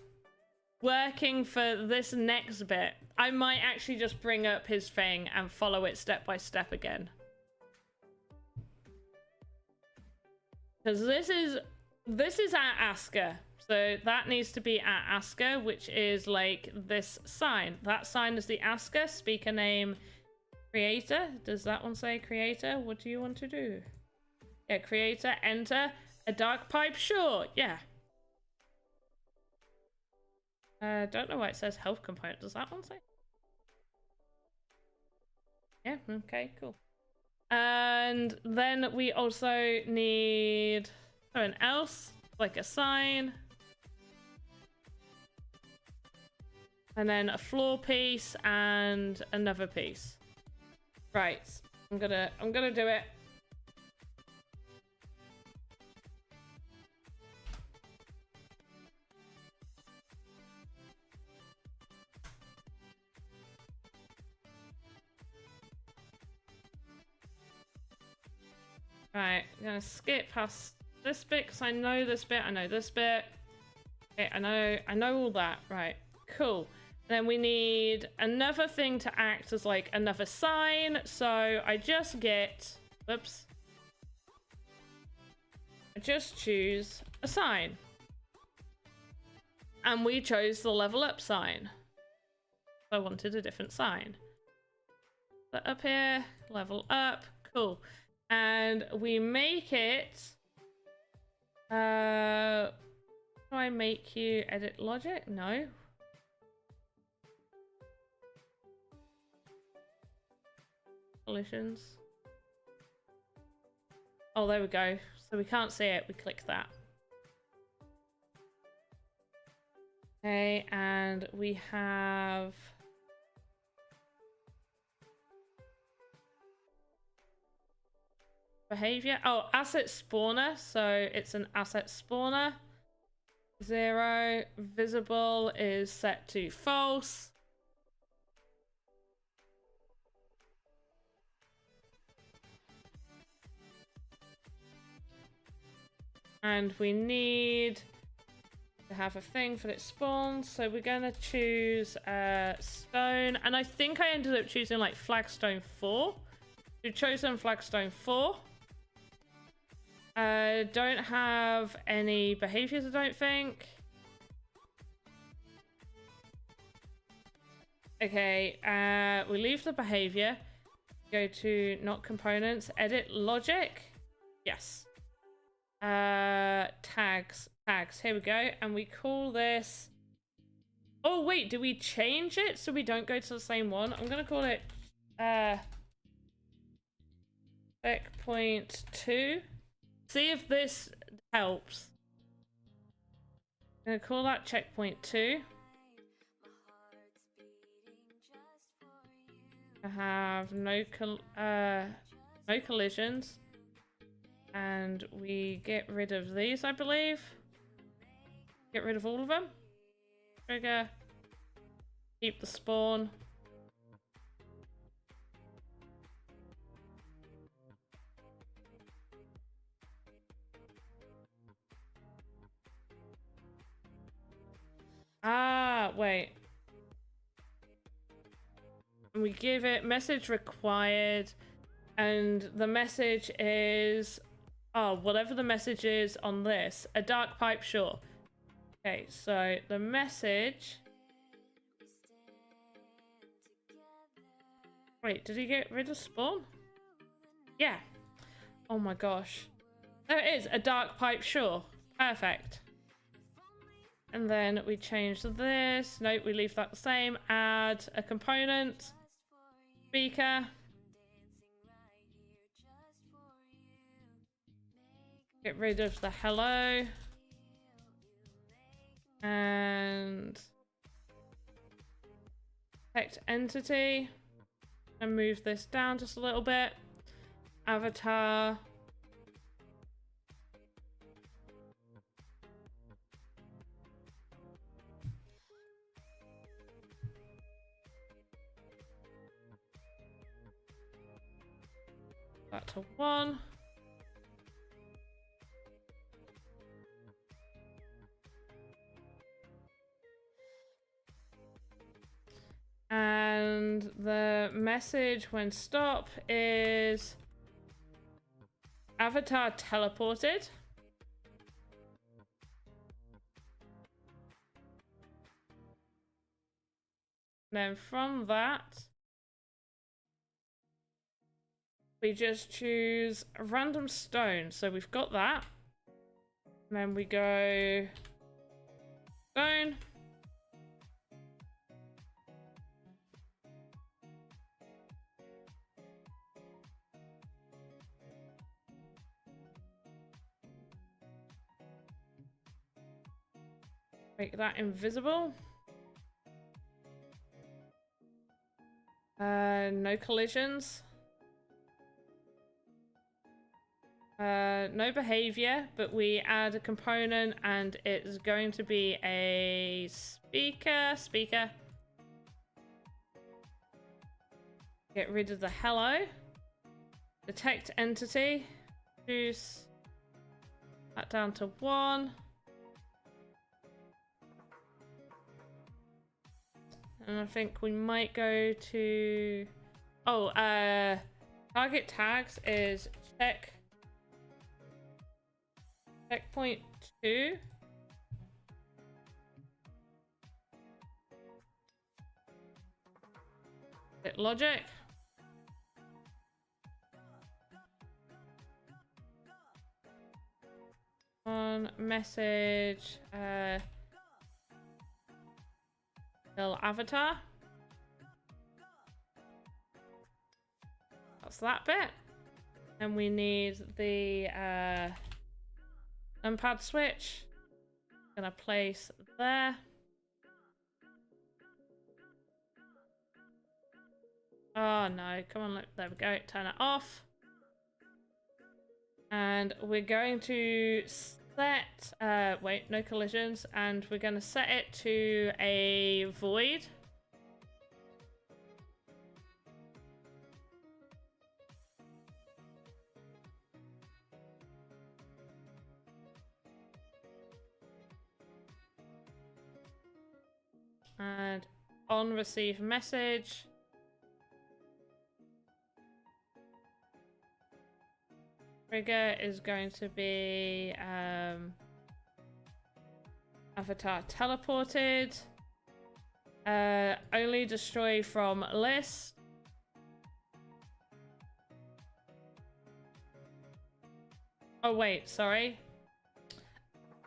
working for this next bit. I might actually just bring up his thing and follow it step by step again. Because this is at Asker. So that needs to be at Asker, which is like this sign. That sign is the Asker, speaker name, creator. Does that one say creator? What do you want to do? Yeah, creator, enter, a dark pipe, sure, yeah. Don't know why it says health component. Does that one say? Yeah, okay, cool. And then we also need something else, like a sign. And then a floor piece and another piece. Right. I'm gonna do it. Right, I'm gonna skip past this bit because I know this bit, I know this bit. Okay, I know all that. Right, cool. Then we need another thing to act as like another sign. So I just get, whoops. I just choose a sign. And we chose the level up sign. I wanted a different sign. But up here, level up, cool. And we make it, do I make you edit logic? No. Collisions. Oh, there we go. So we can't see it, we click that. Okay, and we have behavior. Oh, asset spawner. So it's an asset spawner. 0. Visible is set to false. And we need to have a thing for it spawns. So we're going to choose stone. And I think I ended up choosing like flagstone 4. We've chosen flagstone 4. Don't have any behaviors, I don't think. Okay, we leave the behavior. Go to not components, edit logic. Yes. Tags. Here we go. And we call this... Oh, wait, do we change it so we don't go to the same one? I'm going to call it checkpoint 2. See if this helps. I'm going to call that checkpoint 2. I have no collisions. And we get rid of these, I believe. Get rid of all of them. Trigger. Keep the spawn. Ah, wait. And we give it message required. And the message is... Oh, whatever the message is on this. A dark pipe, sure. Okay, so the message... Wait, did he get rid of spawn? Yeah. Oh my gosh. There it is. A dark pipe, sure. Perfect. And then we change this. Nope, we leave that the same. Add a component. Speaker. Get rid of the hello. And text entity. And move this down just a little bit. Avatar. That to 1. And the message when stop is avatar teleported. Then from that, we just choose a random stone. So we've got that. And then we go stone. Make that invisible. No collisions. No behavior, but we add a component and it's going to be a speaker. Get rid of the hello. Detect entity. Reduce that down to 1. And I think we might go to... Oh, target tags is checkpoint 2. Hit logic. On message, little avatar. That's that bit. And we need the numpad switch. Gonna place there. Oh no, come on, there we go, turn it off. And we're going to set, wait, no collisions, and we're going to set it to a void. And on receive message, trigger is going to be avatar teleported. Only destroy from list. Oh wait, sorry.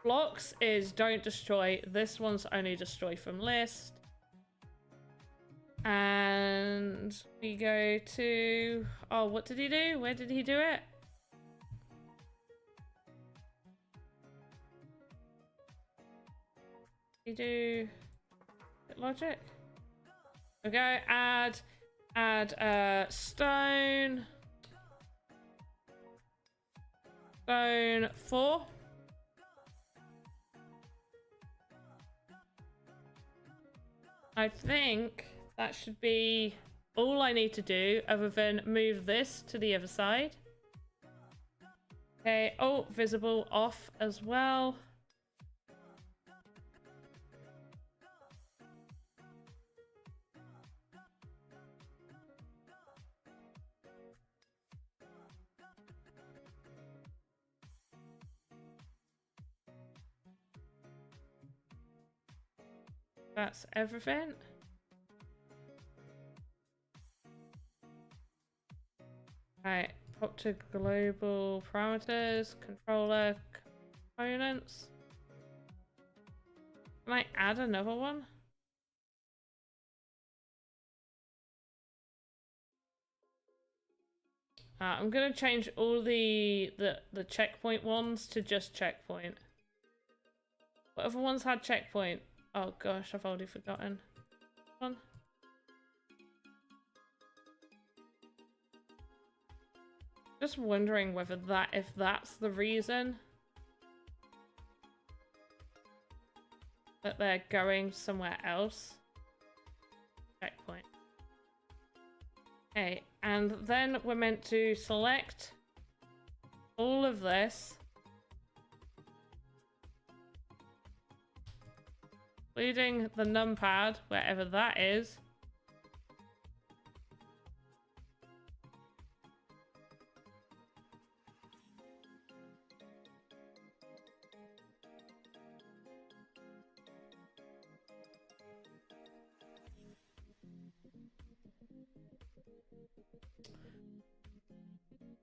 Blocks is don't destroy. This one's only destroy from list. And we go to... Oh, what did he do? Where did he do it? Did he do logic? We go add stone 4. I think that should be all I need to do other than move this to the other side. Okay, oh, visible off as well. That's everything. Right, pop to global parameters, controller, components. Can I add another one? I'm gonna change all the checkpoint ones to just checkpoint. What other ones had checkpoint? Oh gosh, I've already forgotten. One. Just wondering whether if that's the reason that they're going somewhere else. Checkpoint. Okay, and then we're meant to select all of this, including the numpad, wherever that is.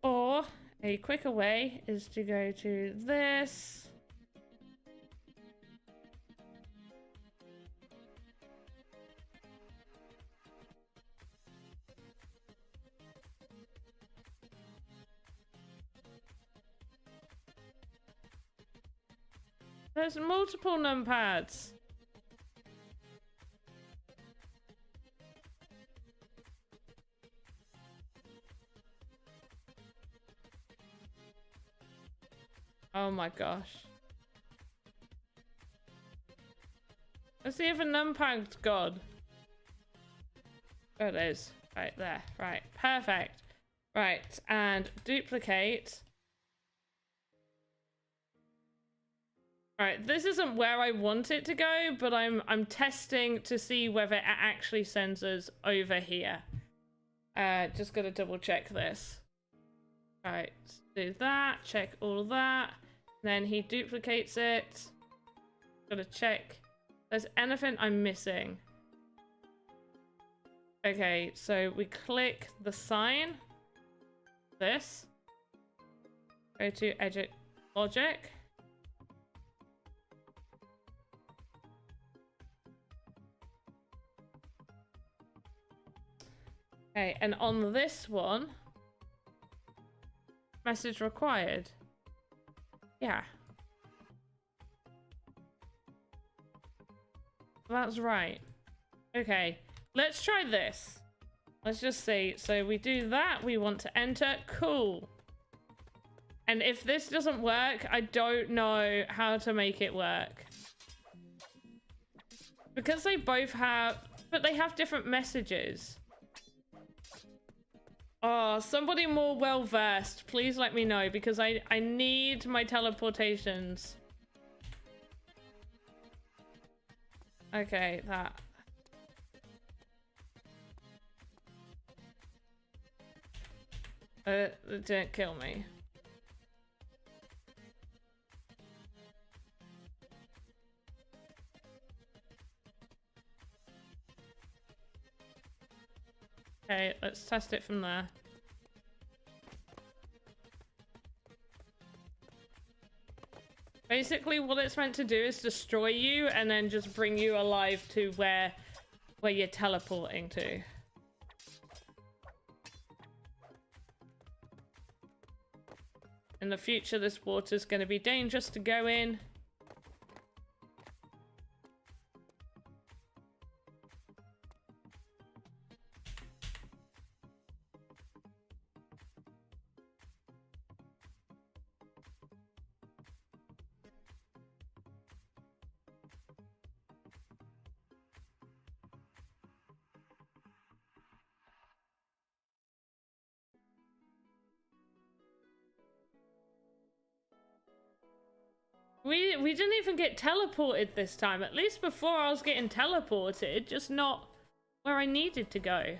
Or a quicker way is to go to this. There's multiple numpads. Oh my gosh. Let's see if a numpad's gone. There it is. Right there. Right. Perfect. Right. And duplicate. Alright, this isn't where I want it to go, but I'm testing to see whether it actually sends us over here. Just gotta double check this. Alright, do that, check all that. Then he duplicates it. Gotta check. There's anything I'm missing. Okay, so we click the sign. This. Go to edit logic. Okay, and on this one, message required. Yeah. That's right. Okay, let's try this. Let's just see. So we do that. We want to enter. Cool. And if this doesn't work, I don't know how to make it work. Because they both have... But they have different messages. Oh, somebody more well-versed, please let me know, because I need my teleportations. Okay, that. It didn't kill me. Okay, let's test it from there. Basically, what it's meant to do is destroy you and then just bring you alive to where you're teleporting to. In the future, this water's going to be dangerous to go in. We didn't even get teleported this time. At least before I was getting teleported, just not where I needed to go.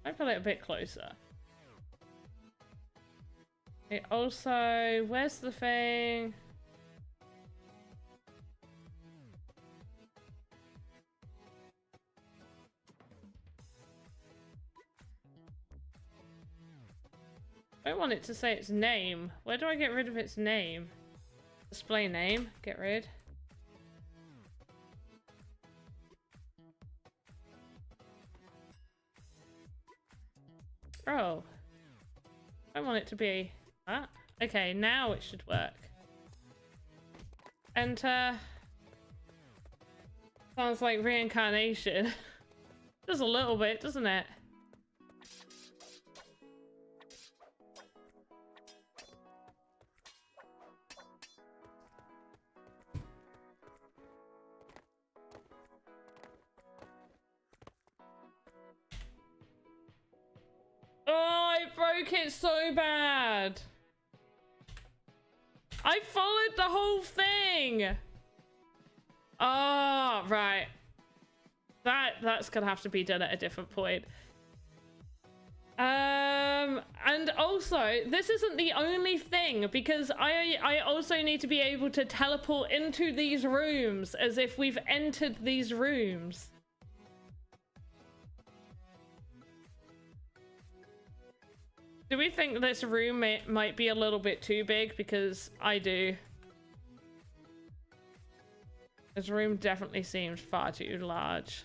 I put it a bit closer. Okay, also, where's the thing? I don't want it to say its name. Where do I get rid of its name? Display name, get rid. Oh. I want it to be that. Okay, now it should work. Enter. Sounds like reincarnation. Just a little bit, doesn't it? Oh, I broke it so bad. I followed the whole thing. Oh, right. That's gonna have to be done at a different point. And also, this isn't the only thing, because I also need to be able to teleport into these rooms as if we've entered these rooms. Do we think this room might be a little bit too big? Because I do. This room definitely seems far too large.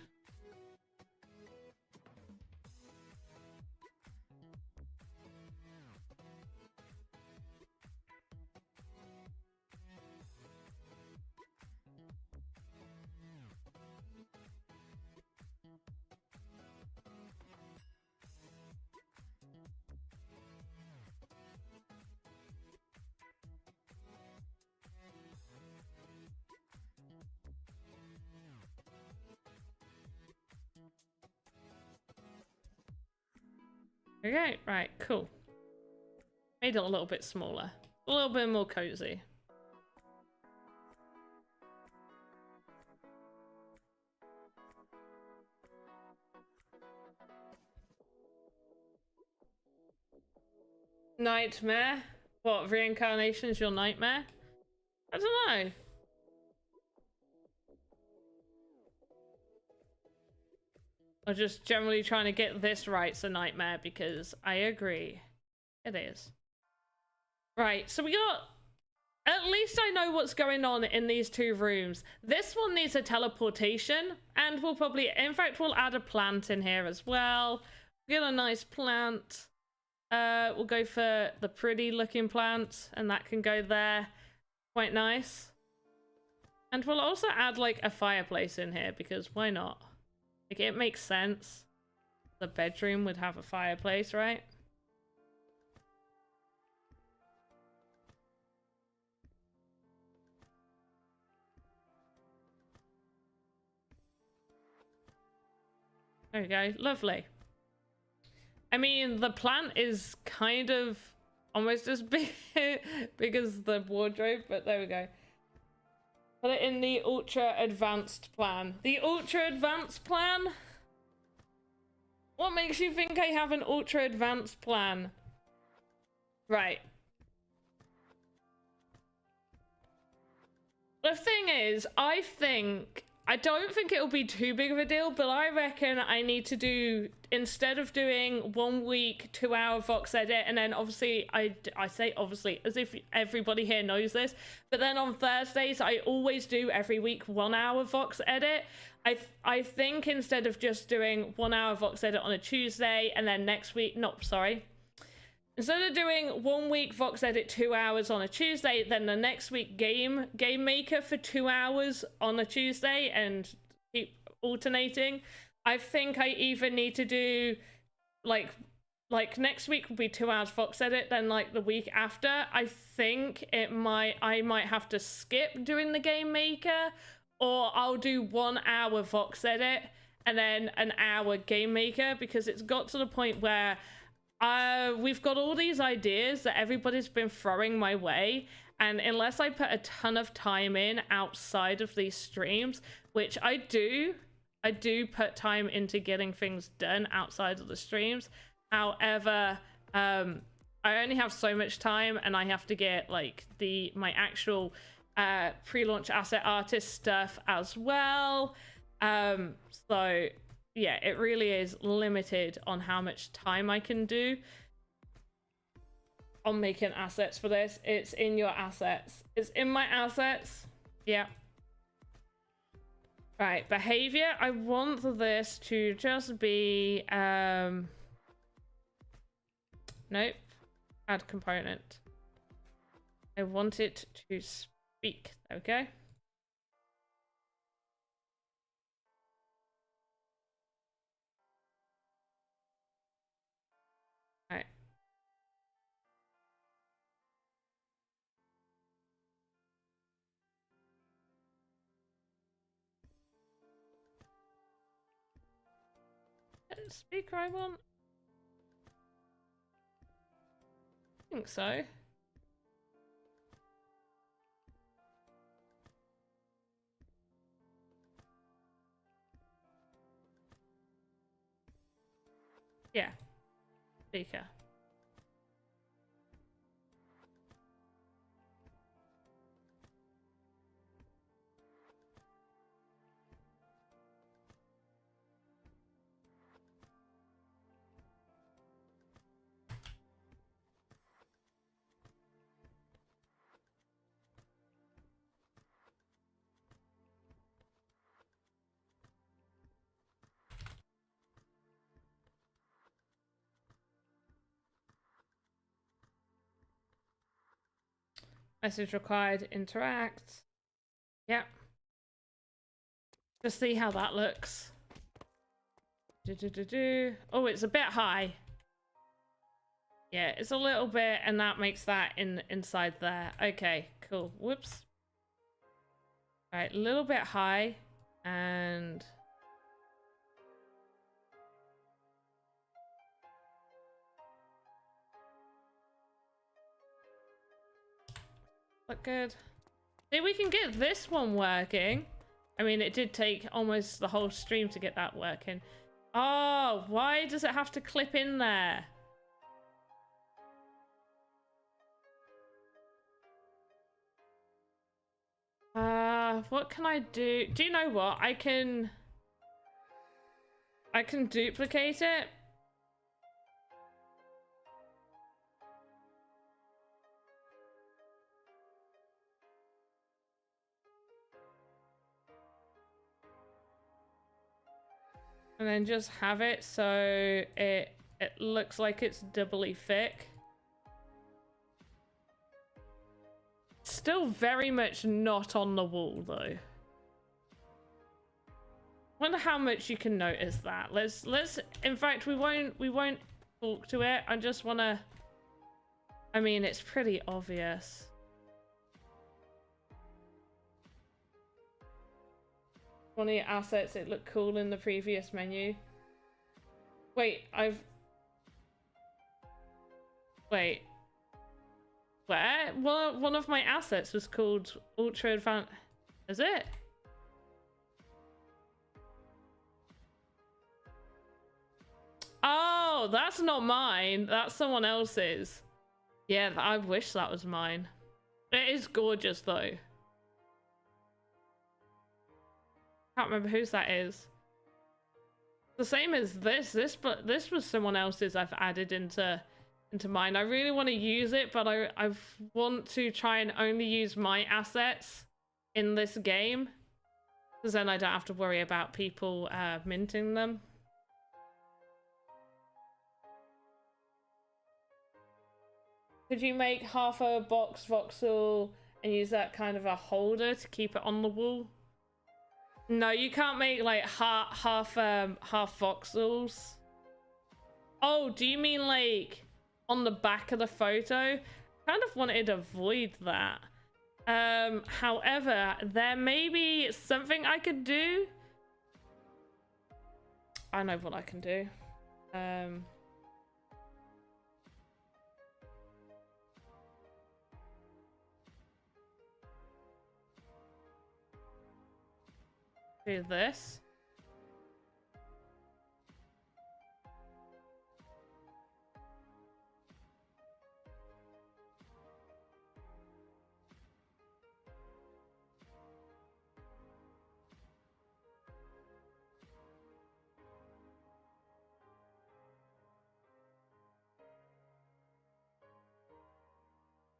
Okay, right, cool. Made it a little bit smaller. A little bit more cozy. Nightmare? What, reincarnation is your nightmare? I don't know. Or just generally trying to get this right's a nightmare, because I agree. It is. Right, so we got... At least I know what's going on in these two rooms. This one needs a teleportation, and we'll probably... In fact, we'll add a plant in here as well. Get a nice plant. We'll go for the pretty looking plant, and that can go there. Quite nice. And we'll also add like a fireplace in here, because why not? Like, it makes sense. The bedroom would have a fireplace, right? There we go. Lovely. I mean, the plant is kind of almost as big, big as the wardrobe, but there we go. Put it in the ultra advanced plan. The ultra advanced plan? What makes you think I have an ultra advanced plan? Right. The thing is, I don't think it'll be too big of a deal, but I reckon I need to do, instead of doing 1 week, 2-hour Voxedit, and then obviously, I say obviously, as if everybody here knows this, but then on Thursdays, I always do every week 1 hour Voxedit. I think instead of just doing 1 hour Voxedit on a Tuesday, and then next week, instead of doing 1 week Voxedit 2 hours on a Tuesday, then the next week game maker for 2 hours on a Tuesday, and keep alternating. I think I even need to do like next week will be 2 hours Voxedit, then like the week after, I think I might have to skip doing the game maker, or I'll do 1 hour Voxedit and then an hour game maker, because it's got to the point where we've got all these ideas that everybody's been throwing my way, and unless I put a ton of time in outside of these streams, which I do put time into getting things done outside of the streams. However, I only have so much time, and I have to get like my actual pre-launch asset artist stuff as well. So yeah, it really is limited on how much time I can do on making assets for this. It's in your assets. It's in my assets. Yeah. Right, behavior. I want this to just be nope. Add component. I want it to speak. Okay. Alright. Speaker I want? I think so. Yeah. Speaker. Message required, interact. Yep. Just see how that looks. Oh, it's a bit high. Yeah, it's a little bit, and that makes that inside there. Okay, cool. Whoops. All right, a little bit high, and look good. See, we can get this one working. I mean, it did take almost the whole stream to get that working. Oh, why does it have to clip in there? What can I do? Do you know what? I can duplicate it. And then just have it so it looks like it's doubly thick. Still very much not on the wall though. Wonder how much you can notice that. Let's in fact we won't talk to it. I just wanna, I mean, it's pretty obvious. One of your assets, it looked cool in the previous menu. Wait, wait. Where? Well, one of my assets was called Ultra Advanced. Is it? Oh, that's not mine. That's someone else's. Yeah, I wish that was mine. It is gorgeous though. Can't remember whose that is. The same as this, but this was someone else's I've added into mine. I really want to use it, but I want to try and only use my assets in this game, because then I don't have to worry about people minting them. Could you make half a box voxel and use that kind of a holder to keep it on the wall? No, you can't make like half voxels. Oh, do you mean like on the back of the photo? Kind of wanted to avoid that. However, there may be something I could do. I know what I can do. Do this.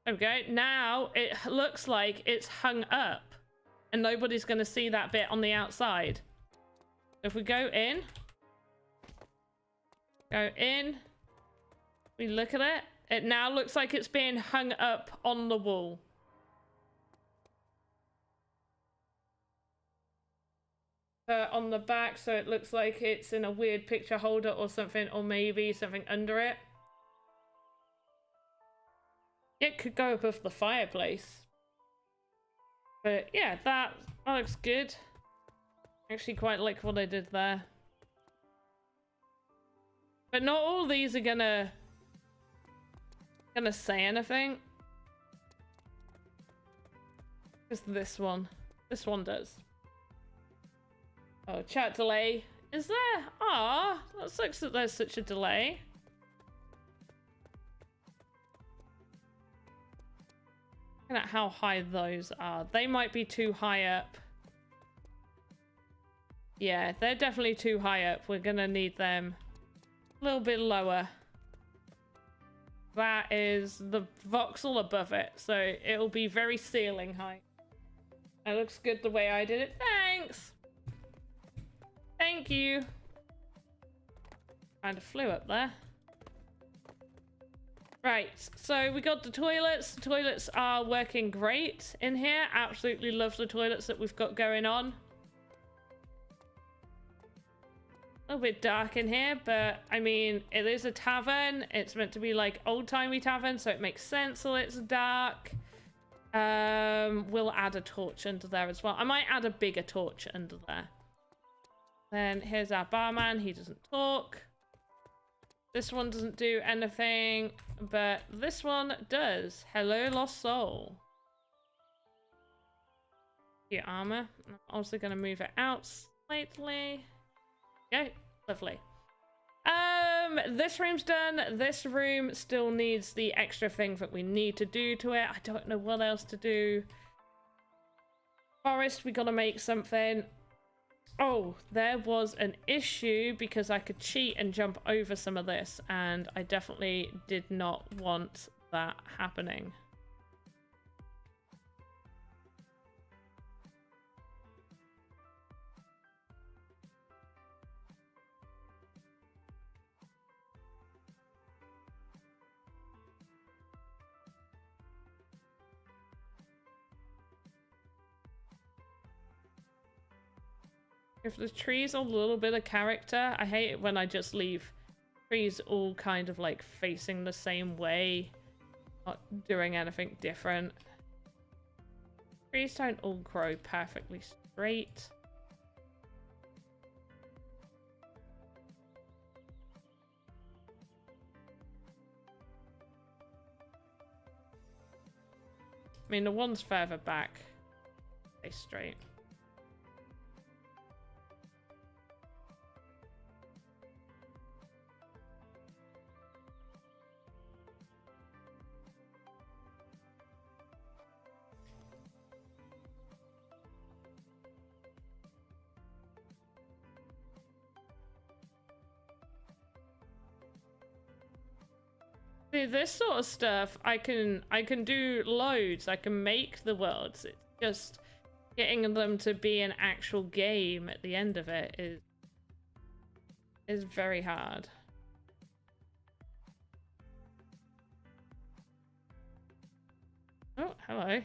There we go. Now it looks like it's hung up and nobody's going to see that bit on the outside. If we go in, we look at it, it now looks like it's being hung up on the wall. On the back, so it looks like it's in a weird picture holder or something, or maybe something under it. It could go above the fireplace. But yeah, that looks good. Actually quite like what I did there. But not all these are gonna say anything. Just this one. This one does. Oh, chat delay. Is there? Ah, that sucks that there's such a delay. Looking at how high those are. They might be too high up. Yeah, they're definitely too high up. We're gonna need them a little bit lower. That is the voxel above it, so it'll be very ceiling height. It looks good the way I did it. Thanks! Thank you. Kind of flew up there. Right, so we got the toilets. The toilets are working great in here. Absolutely love the toilets that we've got going on. A little bit dark in here, but I mean, it is a tavern. It's meant to be like old-timey tavern, so it makes sense that it's dark. We'll add a torch under there as well. I might add a bigger torch under there. Then here's our barman. He doesn't talk. This one doesn't do anything, but this one does. Hello, lost soul. Your armor. I'm also going to move it out slightly. Okay, lovely. This room's done. This room still needs the extra thing that we need to do to it. I don't know what else to do. Forest, we gotta make something. Oh, there was an issue because I could cheat and jump over some of this, and I definitely did not want that happening. If the trees are a little bit of character, I hate it when I just leave trees all kind of like facing the same way, not doing anything different. Trees don't all grow perfectly straight. I mean, the ones further back, stay straight. See, this sort of stuff, I can do loads. I can make the worlds. It's just getting them to be an actual game at the end of it is very hard. Oh, hello.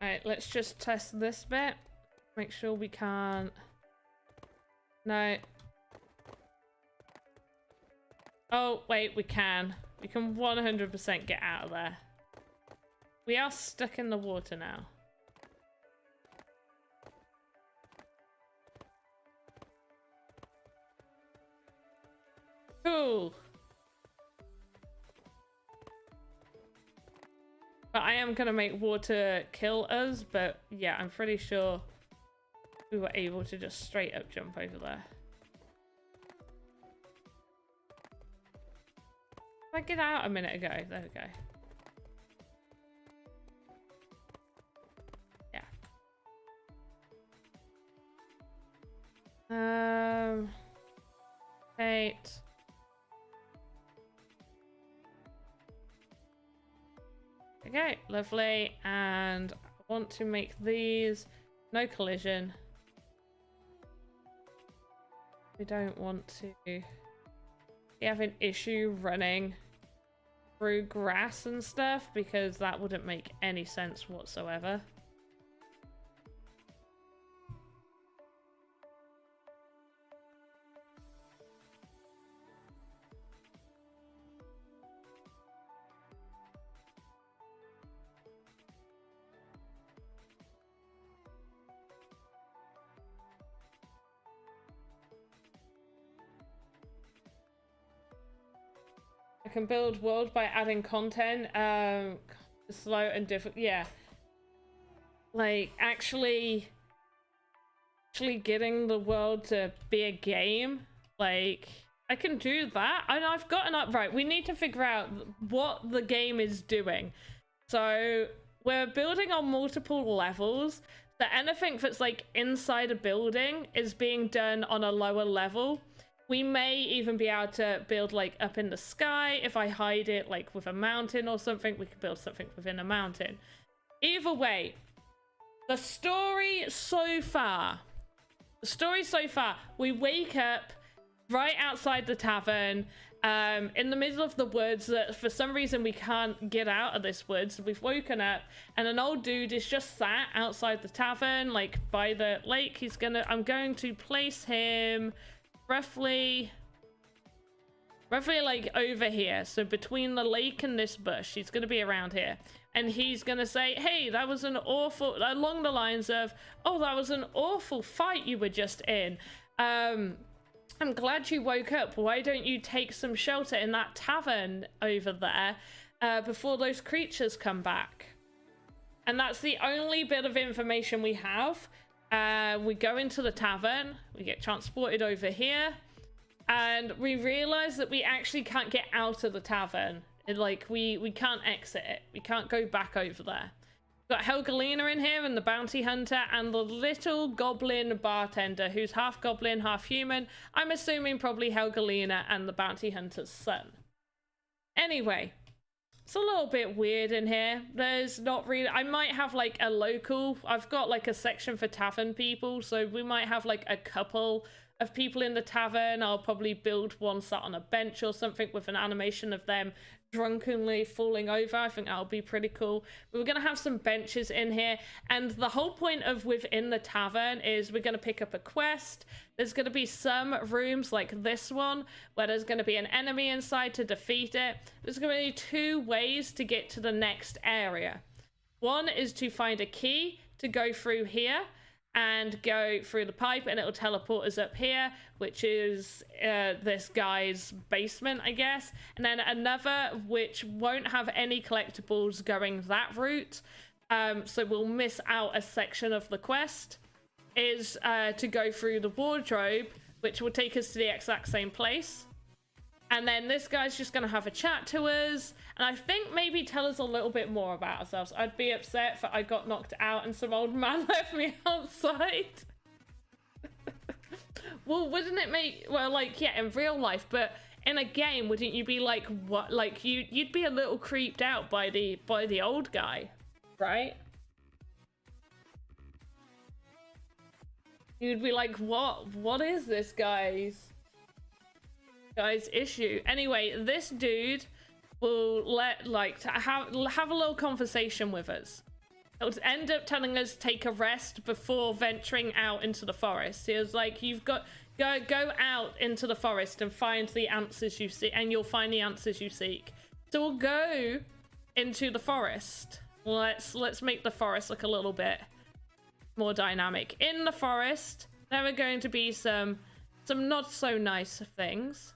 Alright, let's just test this bit. Make sure we can't... No. Oh, wait, we can. We can 100% get out of there. We are stuck in the water now. Cool. But I am going to make water kill us, but yeah, I'm pretty sure we were able to just straight up jump over there. Did I get out a minute ago? There we go. Yeah. 8. Okay, lovely. And I want to make these no collision. We don't want to have an issue running through grass and stuff because that wouldn't make any sense whatsoever. can build world by adding content. Slow and difficult. Yeah. Like, actually getting the world to be a game. Like, I can do that. And I've gotten up. Right, we need to figure out what the game is doing. So we're building on multiple levels. So anything that's like inside a building is being done on a lower level. We may even be able to build like up in the sky. If I hide it like with a mountain or something, we can build something within a mountain. Either way, the story so far, we wake up right outside the tavern, in the middle of the woods that for some reason we can't get out of this woods. We've woken up and an old dude is just sat outside the tavern, like by the lake. I'm going to place him roughly like over here. So between the lake and this bush, he's going to be around here. And he's going to say, hey, that was an awful, along the lines of, oh, that was an awful fight you were just in. I'm glad you woke up. Why don't you take some shelter in that tavern over there before those creatures come back? And that's the only bit of information we have. We go into the tavern, we get transported over here, and we realize that we actually can't get out of the tavern. We can't exit it. We can't go back over there. We've got Helgalina in here and the bounty hunter and the little goblin bartender who's half goblin, half human. I'm assuming probably Helgalina and the bounty hunter's son. Anyway, it's a little bit weird in here. There's not really... I might have like a local... I've got like a section for tavern people, so we might have like a couple of people in the tavern. I'll probably build one sat on a bench or something with an animation of them drunkenly falling over. I think that'll be pretty cool. But we're going to have some benches in here, and the whole point of within the tavern is we're going to pick up a quest. There's going to be some rooms like this one where there's going to be an enemy inside to defeat it. There's going to be 2 ways to get to the next area. One is to find a key to go through here and go through the pipe, and it'll teleport us up here, which is this guy's basement, I guess. And then another, which won't have any collectibles going that route, so we'll miss out a section of the quest, is to go through the wardrobe, which will take us to the exact same place. And then this guy's just going to have a chat to us, and I think maybe tell us a little bit more about ourselves. I'd be upset if I got knocked out and some old man left me outside. Well, wouldn't it make... Well, like, yeah, in real life, but in a game, wouldn't you be like, what? Like, you'd be a little creeped out by the old guy, right? You'd be like, what is this guy's issue? Anyway, this dude will have a little conversation with us. It'll end up telling us to take a rest before venturing out into the forest. He was like, you've got go out into the forest and find the answers you seek, and you'll find the answers you seek. So we'll go into the forest. Let's make the forest look a little bit more dynamic. In the forest, there are going to be some not so nice things.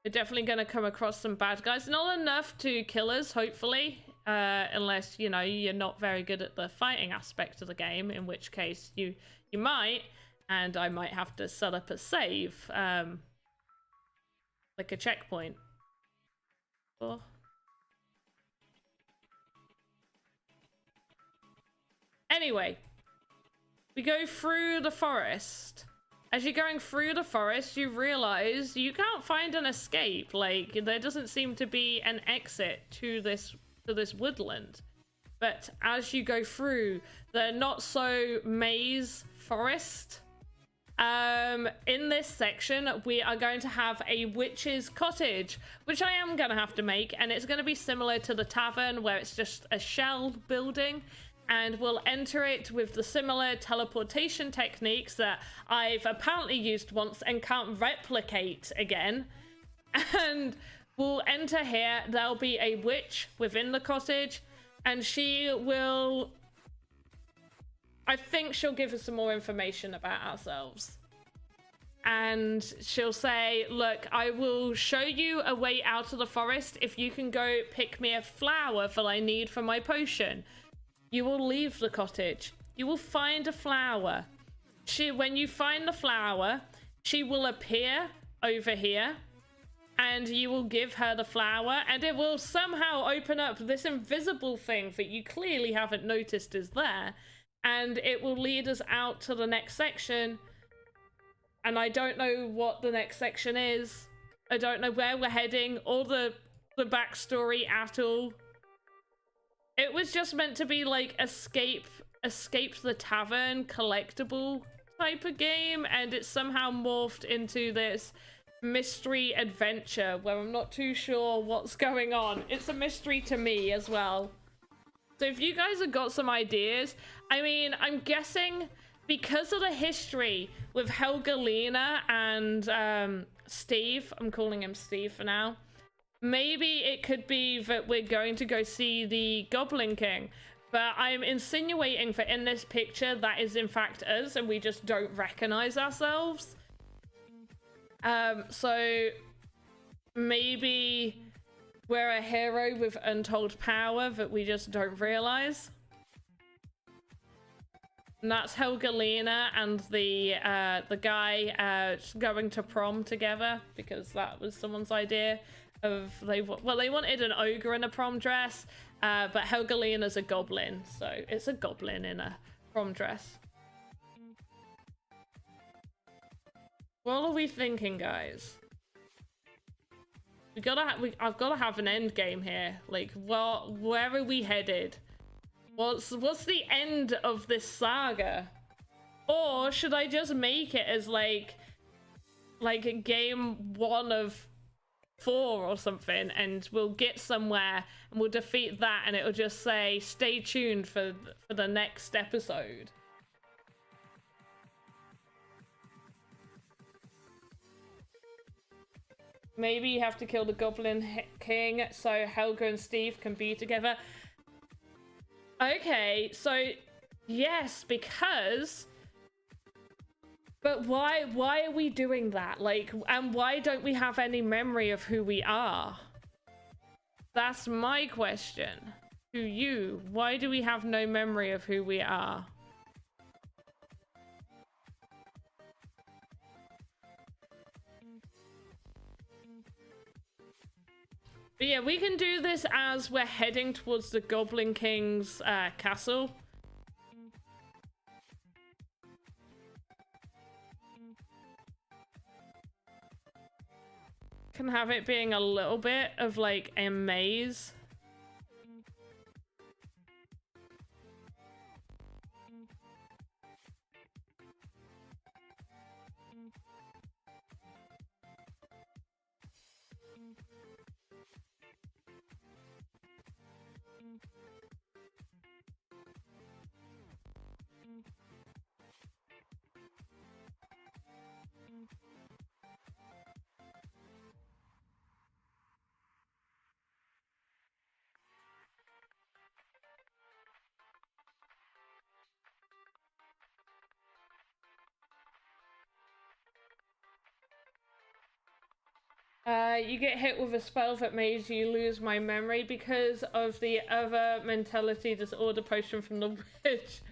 We're definitely going to come across some bad guys. Not enough to kill us, hopefully. Unless, you know, you're not very good at the fighting aspect of the game. In which case, you might. And I might have to set up a save. Like a checkpoint. Oh. Anyway. We go through the forest. As you're going through the forest, you realize you can't find an escape. Like, there doesn't seem to be an exit to this woodland. But as you go through the not so maze forest, in this section, we are going to have a witch's cottage, which I am going to have to make, and it's going to be similar to the tavern, where it's just a shell building. And we'll enter it with the similar teleportation techniques that I've apparently used once and can't replicate again. And we'll enter here. There'll be a witch within the cottage, and she will... I think she'll give us some more information about ourselves. and she'll say, look, I will show you a way out of the forest if you can go pick me a flower that I need for my potion. You will leave the cottage. You will find a flower. When you find the flower, she will appear over here, and you will give her the flower, and it will somehow open up this invisible thing that you clearly haven't noticed is there, and it will lead us out to the next section. And I don't know what the next section is. I don't know where we're heading or the backstory at all. It was just meant to be like escape the tavern collectible type of game, and it's somehow morphed into this mystery adventure where I'm not too sure what's going on. It's a mystery to me as well. So if you guys have got some ideas, I mean, I'm guessing because of the history with Helgalina and Steve, I'm calling him Steve for now, maybe it could be that we're going to go see the Goblin King. But I'm insinuating that in this picture, that is in fact us, and we just don't recognize ourselves. So maybe we're a hero with untold power that we just don't realize. And that's Helgalina and the guy going to prom together, because that was someone's idea of they wanted an ogre in a prom dress, but Helgalina's a goblin, so it's a goblin in a prom dress. What are we thinking, guys? I've gotta have an end game here. Like, where are we headed? What's the end of this saga? Or should I just make it as like game 1 of 4 or something, and we'll get somewhere and we'll defeat that, and it'll just say stay tuned for the next episode. Maybe you have to kill the Goblin King so Helga and Steve can be together. Okay, so yes, because... But why are we doing that? Like, and why don't we have any memory of who we are? That's my question to you. Why do we have no memory of who we are? But yeah, we can do this as we're heading towards the Goblin King's castle. Can have it being a little bit of like a maze. You get hit with a spell that made you lose my memory because of the other mentality disorder potion from the witch.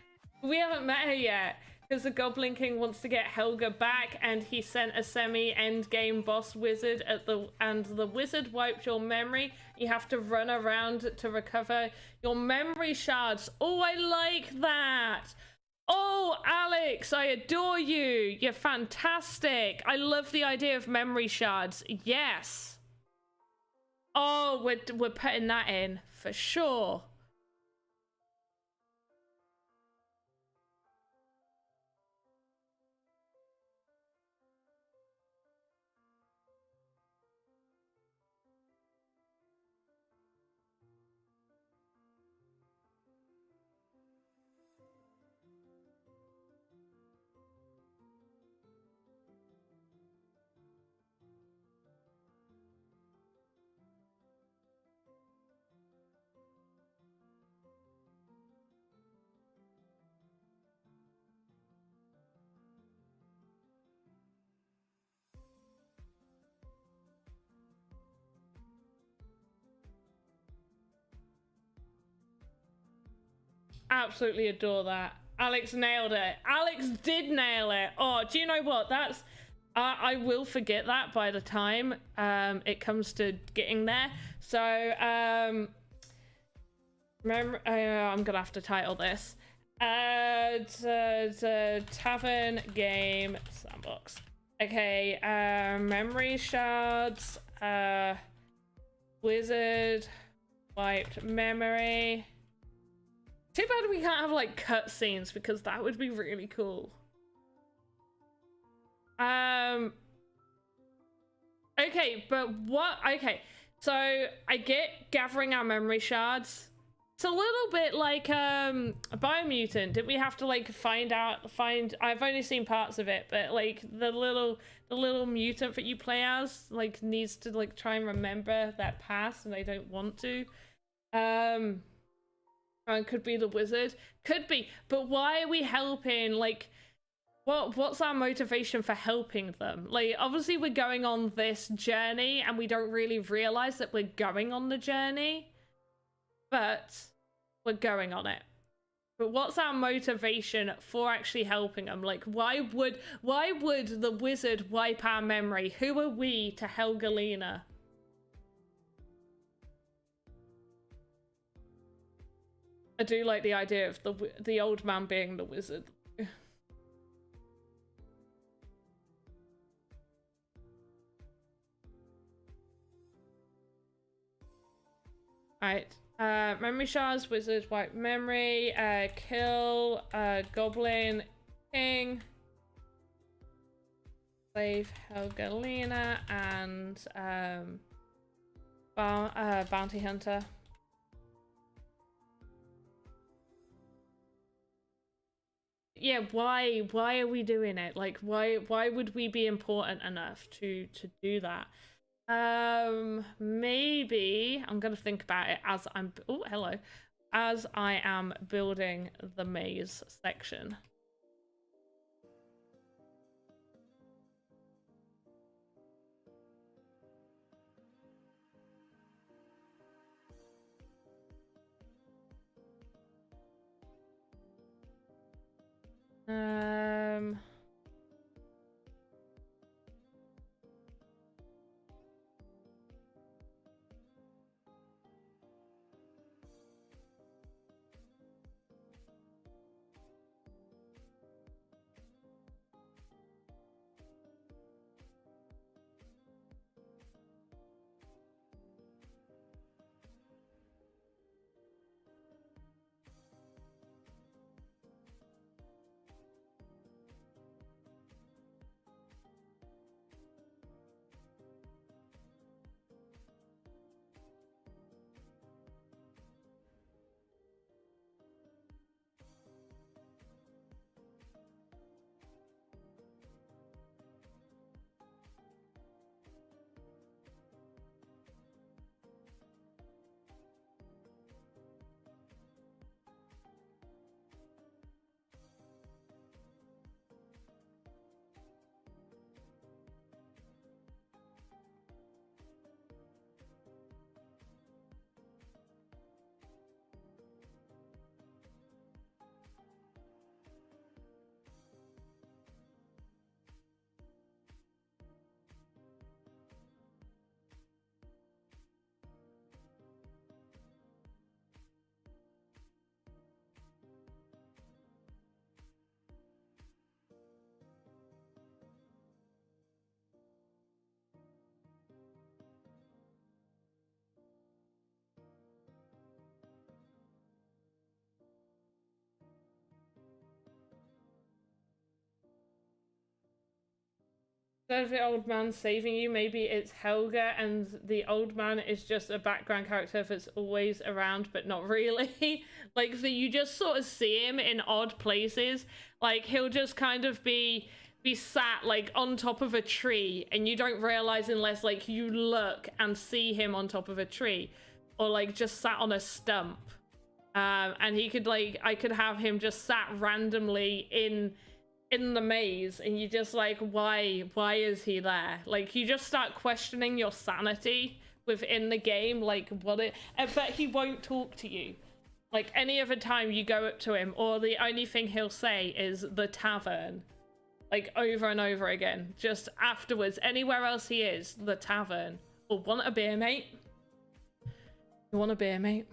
We haven't met her yet because the Goblin King wants to get Helga back, and he sent a semi-endgame boss wizard and the wizard wiped your memory. You have to run around to recover your memory shards. Oh, I like that. Oh, Alex, I adore you. You're fantastic. I love the idea of memory shards. Yes. Oh, we're putting that in for sure. absolutely adore that. Alex nailed it. Alex did nail it. Oh, do you know what? That's I will forget that by the time it comes to getting there. So remember, I'm gonna have to title this Tavern Game Sandbox. Okay, memory shards, wizard wiped memory. Too bad we can't have like cutscenes, because that would be really cool. Okay, but what? Okay, so I get gathering our memory shards. It's a little bit like a Biomutant. Did we have to like find? I've only seen parts of it, but like the little mutant that you play as like needs to like try and remember that past, and they don't want to. And could be the wizard, could be. But why are we helping? Like, what's our motivation for helping them? Like, obviously we're going on this journey, and we don't really realize that we're going on the journey, but we're going on it. But what's our motivation for actually helping them? Like, why would the wizard wipe our memory? Who are we to Helgalina? I do like the idea of the old man being the wizard. Alright. Memory shards, wizard, wipe memory, kill, Goblin King, save Helgalina, and Bounty Hunter. Yeah, why are we doing it? Like, why would we be important enough to do that? Maybe I'm gonna think about it as I'm as I am building the maze section. Instead of the old man saving you, maybe it's Helga, and the old man is just a background character that's always around but not really. Like, so you just sort of see him in odd places. Like, he'll just kind of be sat like on top of a tree, and you don't realize unless like you look and see him on top of a tree, or like just sat on a stump. And he could like, I could have him just sat randomly in the maze, and you just like, why is he there? Like, you just start questioning your sanity within the game, like but he won't talk to you. Like any other time you go up to him, or the only thing he'll say is the tavern. Like over and over again. Just afterwards, anywhere else he is, the tavern. Or want a beer, mate? You want a beer, mate?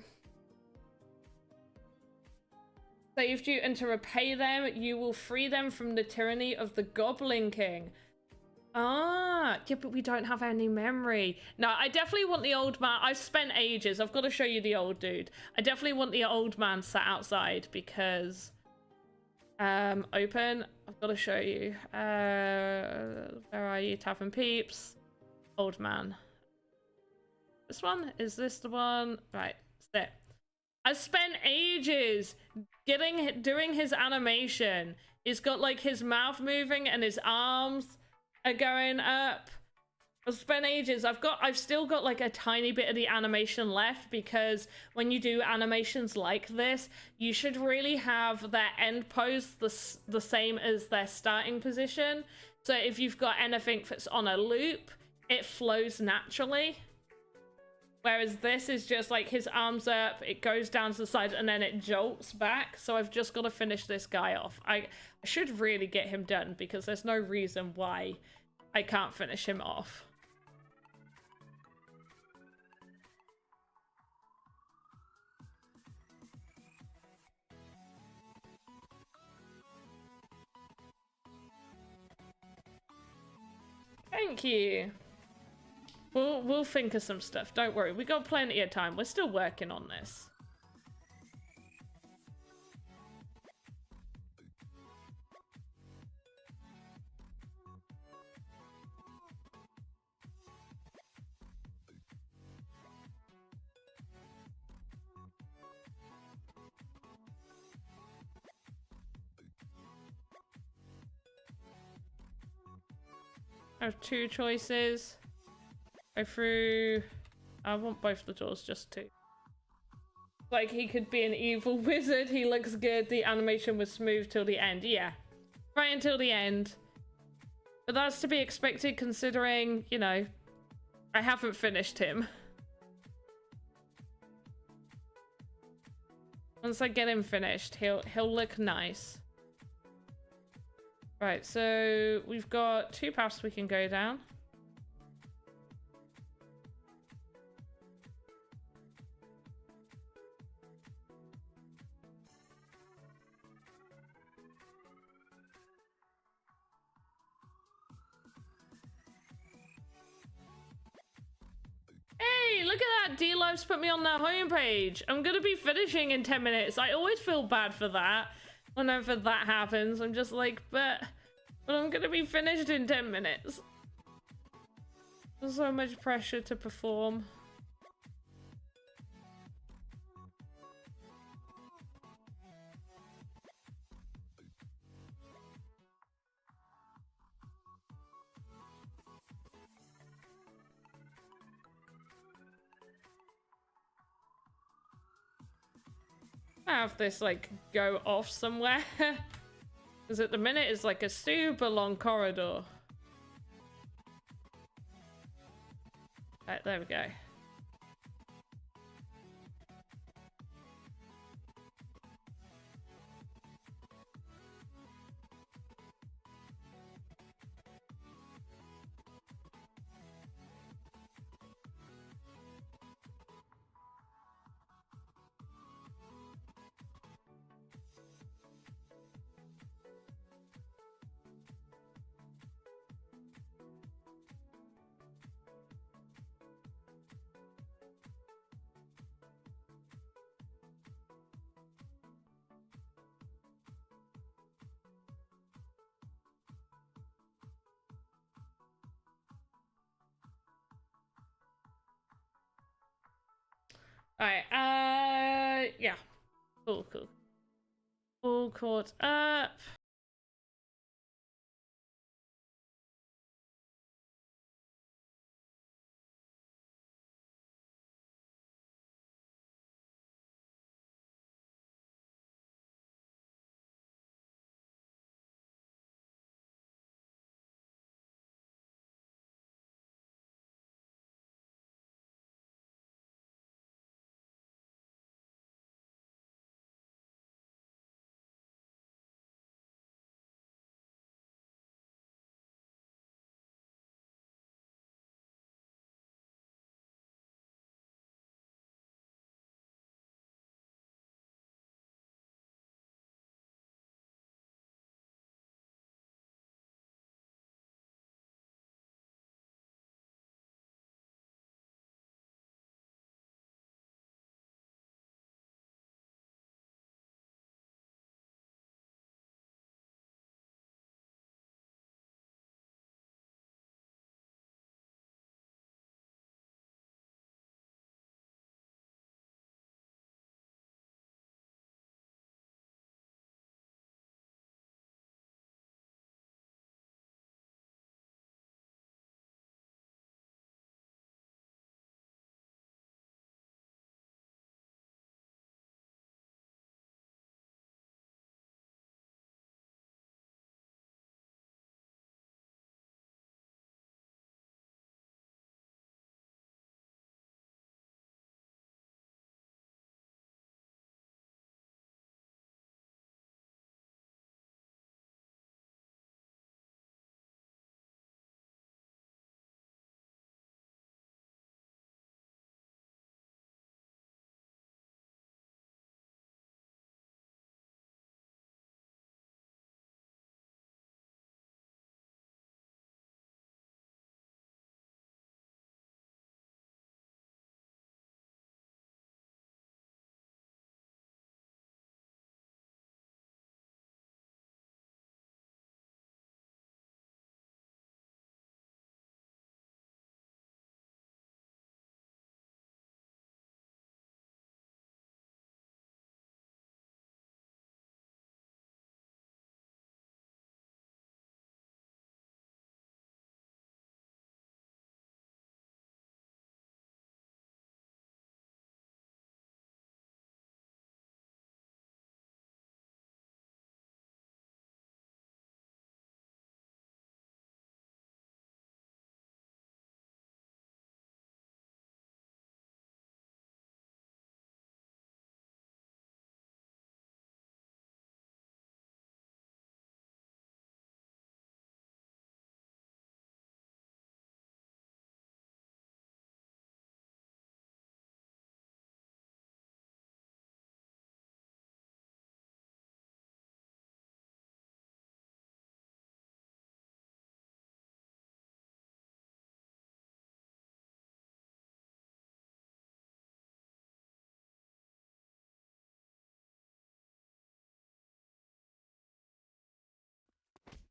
Saved you, and to repay them, you will free them from the tyranny of the Goblin King. Ah, yeah, but we don't have any memory. No, I definitely want the old man. I've spent ages. I've got to show you the old dude. I definitely want the old man sat outside because... open. I've got to show you. Where are you? Tavern peeps. Old man. This one? Is this the one? Right, that's it. I spent ages doing his animation. He's got like his mouth moving and his arms are going up. I've spent ages. I've still got like a tiny bit of the animation left, because when you do animations like this, you should really have their end pose the same as their starting position. So if you've got anything that's on a loop, it flows naturally. Whereas this is just like his arms up, it goes down to the side, and then it jolts back. So I've just got to finish this guy off. I should really get him done, because there's no reason why I can't finish him off. Thank you. We'll think of some stuff. Don't worry. We got plenty of time. We're still working on this. I have two choices. Go through... I want both the doors, just two. Like, he could be an evil wizard. He looks good. The animation was smooth till the end. Yeah. Right until the end. But that's to be expected, considering, you know, I haven't finished him. Once I get him finished, he'll look nice. Right, so we've got two paths we can go down. Hey, look at that! D-Live's put me on their homepage. I'm gonna be finishing in 10 minutes. I always feel bad for that. Whenever that happens, I'm just like, but I'm gonna be finished in 10 minutes. There's so much pressure to perform. Have this like go off somewhere, because at the minute it's like a super long corridor. Right, there we go. Alright, yeah. Cool. All caught up.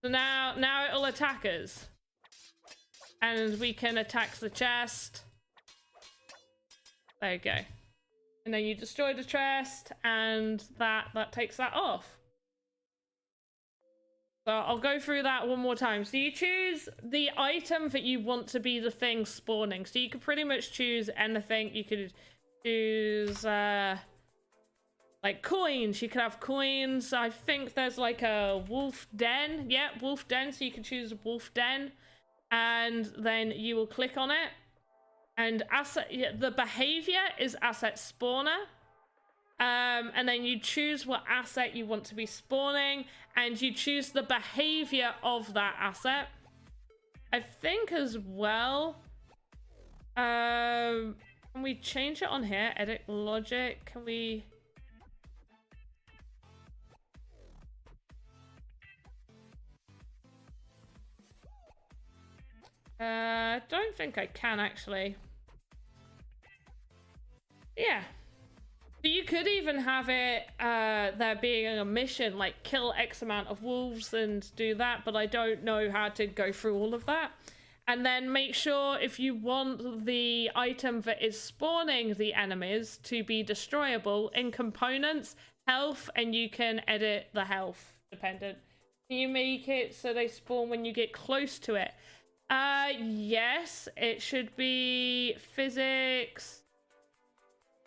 So now it'll attack us. And we can attack the chest. There you go. And then you destroy the chest, and that takes that off. So I'll go through that one more time. So you choose the item that you want to be the thing spawning. So you could pretty much choose anything. You could choose like coins. You could have coins. I think there's like a wolf den. Yeah, wolf den. So you can choose wolf den, and then you will click on it. And asset, the behavior is asset spawner. And then you choose what asset you want to be spawning, and you choose the behavior of that asset. I think as well, can we change it on here? Edit logic, can we? I don't think I can actually. Yeah. So you could even have it there being a mission, like kill X amount of wolves and do that, but I don't know how to go through all of that. And then make sure if you want the item that is spawning the enemies to be destroyable in components, health, and you can edit the health dependent. Can you make it so they spawn when you get close to it? Yes, it should be physics.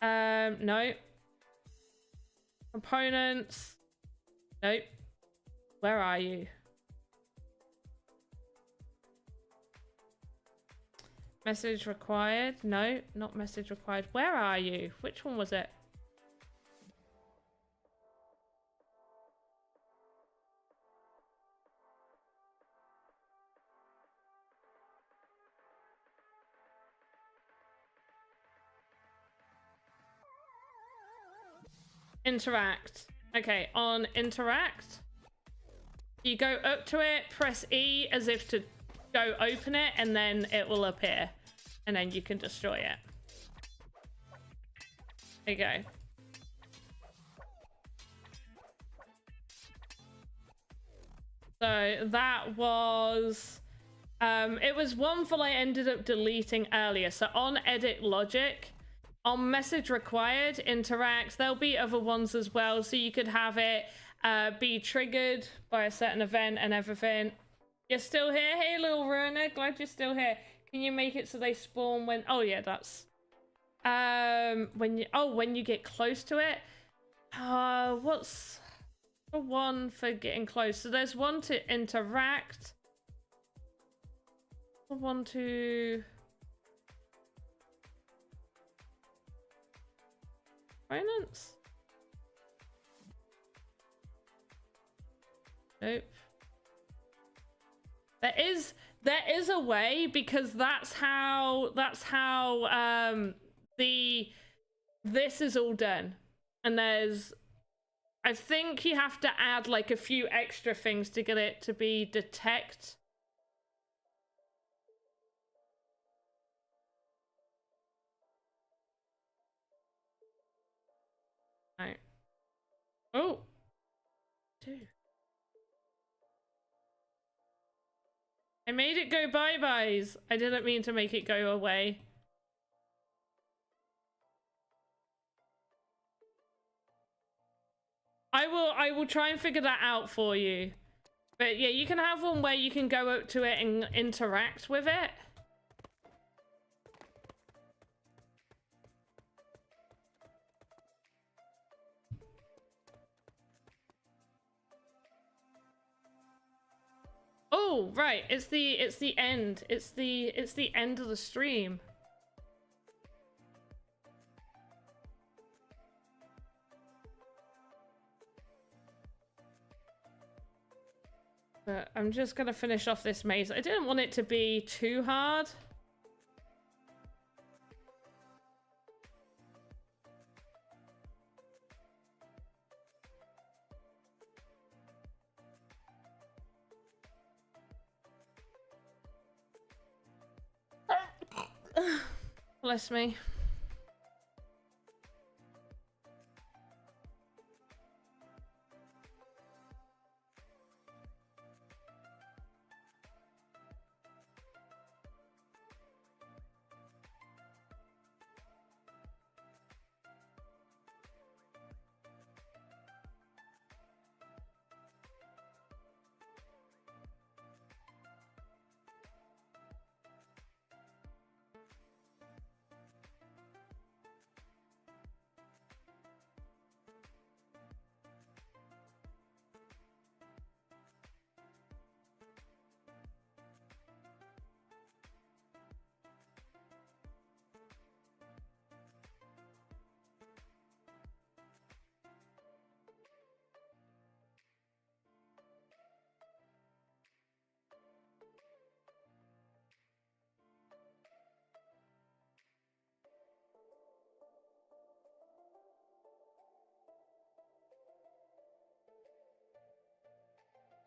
No. Components. Nope. Where are you? Message required. No, not message required. Where are you? Which one was it? Interact. Okay, on interact, you go up to it, press E as if to go open it, and then it will appear, and then you can destroy it. There you go. So that was it was one that I ended up deleting earlier. So on edit logic, on message required, interact, there'll be other ones as well. So you could have it be triggered by a certain event and everything. You're still here? Hey, little ruiner, glad you're still here. Can you make it so they spawn when... Oh, yeah, that's... when you get close to it. What's the one for getting close? So there's one to interact. One to... Opponents? Nope. There is a way, because that's how this is all done. And there's, I think you have to add like a few extra things to get it to be detect. Right. Oh. Dude. I made it go bye-byes. I didn't mean to make it go away. I will try and figure that out for you. But yeah, you can have one where you can go up to it and interact with it. Oh, right. It's the end. It's the end of the stream. But I'm just gonna finish off this maze. I didn't want it to be too hard. Bless me.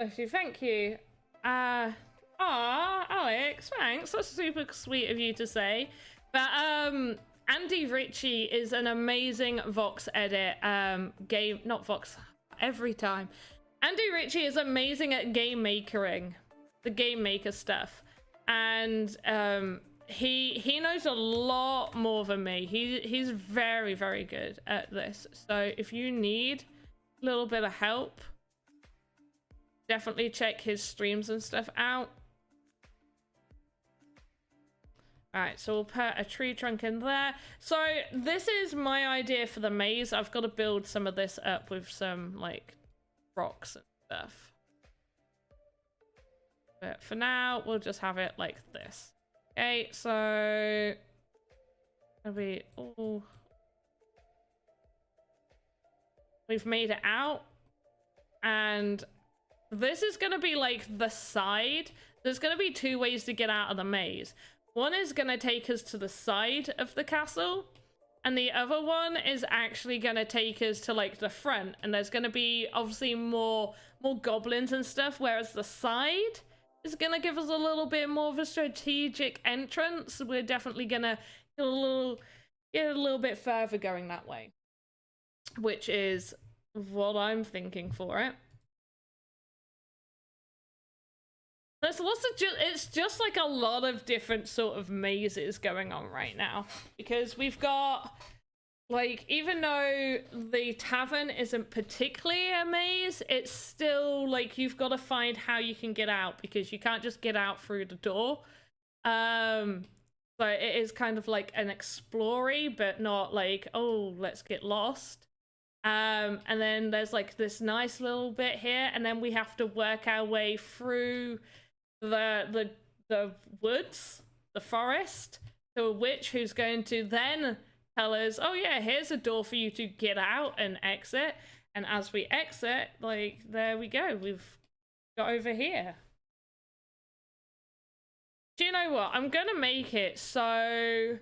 Bless you, thank you. Alex, thanks. That's super sweet of you to say. But Andy Ritchie is an amazing Voxedit game, not Vox, every time. Andy Ritchie is amazing at game makering, the game maker stuff. And he knows a lot more than me. He's very, very good at this. So if you need a little bit of help, definitely check his streams and stuff out. Alright, so we'll put a tree trunk in there. So this is my idea for the maze. I've got to build some of this up with some like rocks and stuff. But for now, we'll just have it like this. Okay, so we've made it out, and this is gonna be like the side. There's gonna be two ways to get out of the maze. One is gonna take us to the side of the castle, and the other one is actually gonna take us to like the front, and there's gonna be obviously more goblins and stuff, whereas the side is gonna give us a little bit more of a strategic entrance. We're definitely gonna get a little bit further going that way, which is what I'm thinking for it. There's lots of it's just like a lot of different sort of mazes going on right now, because we've got like, even though the tavern isn't particularly a maze, it's still like you've got to find how you can get out, because you can't just get out through the door. So it is kind of like an explory, but not like, oh, let's get lost. And then there's like this nice little bit here, and then we have to work our way through the woods, the forest, to a witch who's going to then tell us, oh yeah, here's a door for you to get out and exit. And as we exit, like, there we go, we've got over here. Do you know what? I'm gonna make it so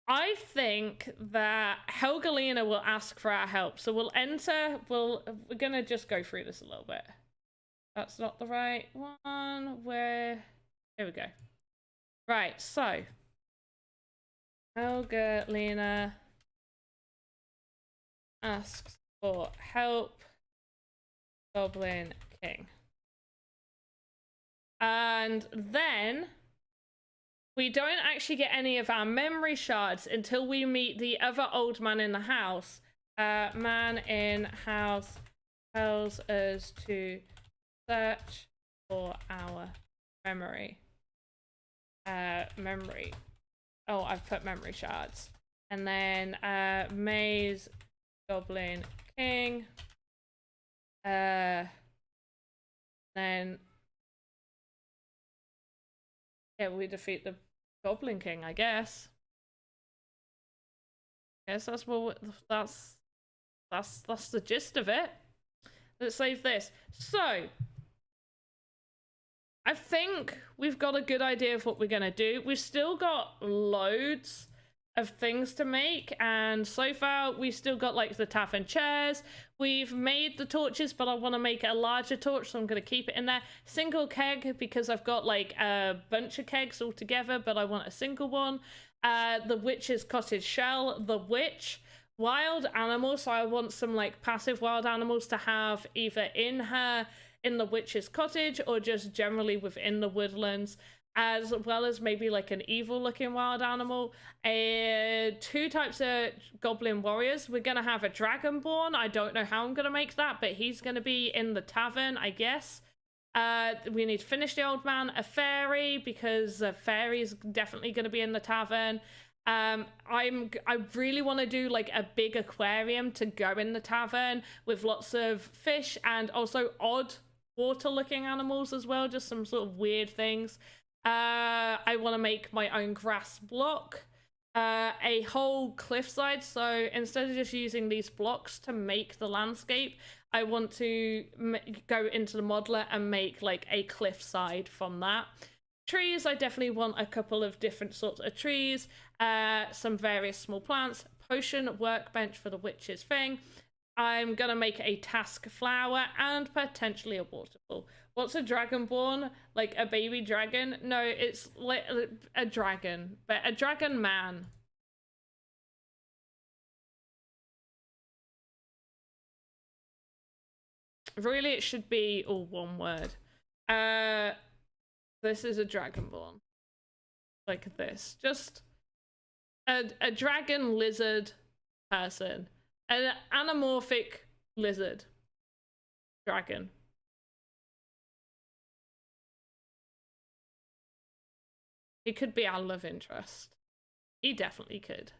I think that Helgalina will ask for our help. So we'll enter, we're gonna just go through this a little bit. That's not the right one. Here we go. Right, so Helgalina asks for help, Goblin King. And then we don't actually get any of our memory shards until we meet the other old man in the house. Man in house tells us to search for our memory. Memory. Oh, I've put memory shards. And then Maze Goblin King. Then yeah, we defeat the Goblin King, I guess. Guess that's what that's the gist of it. Let's save this. So I think we've got a good idea of what we're gonna do. We've still got loads of things to make, and so far we've still got like the tavern chairs. We've made the torches, but I want to make a larger torch, so I'm going to keep it in there. Single keg, because I've got like a bunch of kegs all together, but I want a single one. The witch's cottage shell, the witch, wild animals, so I want some like passive wild animals to have either in the witch's cottage or just generally within the woodlands, as well as maybe like an evil looking wild animal. 2 types of goblin warriors. We're gonna have a dragonborn. I don't know how I'm gonna make that, but he's gonna be in the tavern, I guess. We need to finish the old man. A fairy, because a fairy is definitely gonna be in the tavern. I really want to do like a big aquarium to go in the tavern with lots of fish and also odd water looking animals as well, just some sort of weird things. I want to make my own grass block, a whole cliffside. So instead of just using these blocks to make the landscape, I want to go into the modeler and make like a cliffside from that. Trees, I definitely want a couple of different sorts of trees, some various small plants, potion workbench for the witch's thing, I'm gonna make a task flower and potentially a waterfall. What's a dragonborn? Like a baby dragon? No, it's like a dragon, but a dragon man. Really, it should be all one word. This is a dragonborn. Like this. Just a dragon lizard person. An anamorphic lizard. Dragon. He could be our love interest. He definitely could.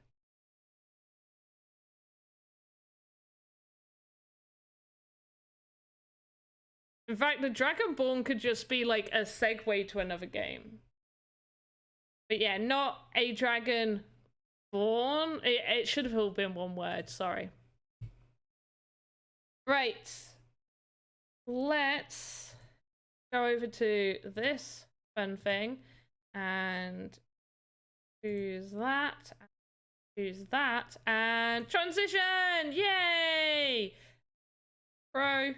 In fact, the Dragonborn could just be like a segue to another game. But yeah, not a dragon born. It should have all been one word, sorry. Right. Let's go over to this fun thing and choose that. Choose that and transition! Yay! Pro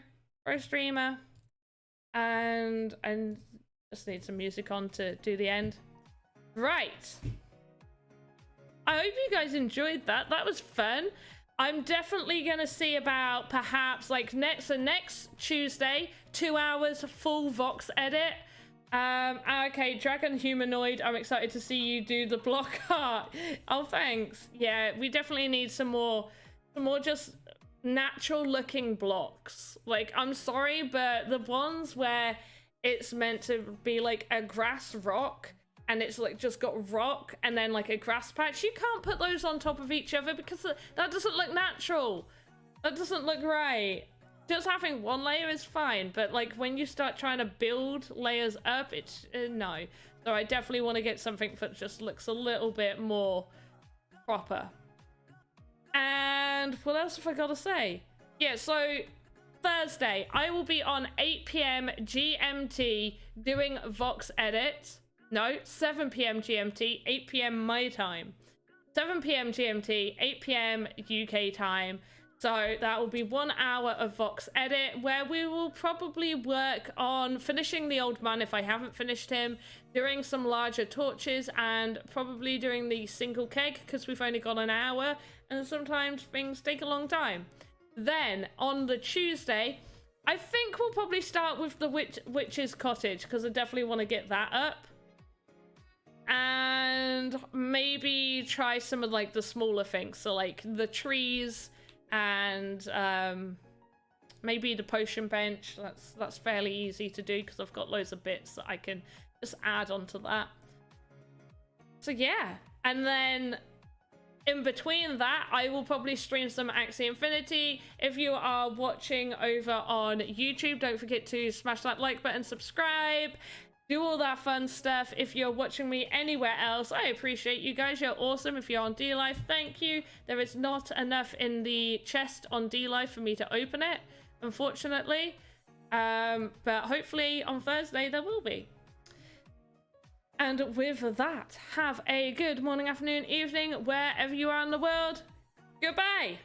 streamer. And just need some music on to do the end. Right. I hope you guys enjoyed that. That was fun. I'm definitely gonna see about perhaps like next Tuesday, 2 hours full Vox edit. Okay, Dragon Humanoid, I'm excited to see you do the block art. Oh, thanks. Yeah, we definitely need some more just natural looking blocks. Like, I'm sorry, but the ones where it's meant to be like a grass rock and it's like just got rock and then like a grass patch, you can't put those on top of each other because that doesn't look natural. That doesn't look right. Just having one layer is fine, but like when you start trying to build layers up, it's no. So I definitely want to get something that just looks a little bit more proper. And what else have I got to say? Yeah, so Thursday, I will be on 8 p.m. GMT doing Vox edit. No, 7 p.m. GMT, 8 p.m. my time. 7 p.m. GMT, 8 p.m. UK time. So that will be 1 hour of Vox edit where we will probably work on finishing the old man if I haven't finished him, doing some larger torches and probably doing the single keg because we've only got an hour and sometimes things take a long time. Then on the Tuesday, I think we'll probably start with the witch's cottage because I definitely want to get that up. And maybe try some of like the smaller things. So like the trees and maybe the potion bench. That's fairly easy to do because I've got loads of bits that I can just add onto that. So yeah, and then in between that, I will probably stream some Axie Infinity. If you are watching over on YouTube, don't forget to smash that like button, subscribe, do all that fun stuff. If you're watching me anywhere else, I appreciate you guys. You're awesome. If you're on D-Life, thank you. There is not enough in the chest on D-Life for me to open it, unfortunately. But hopefully on Thursday there will be. And with that, have a good morning, afternoon, evening, wherever you are in the world. Goodbye!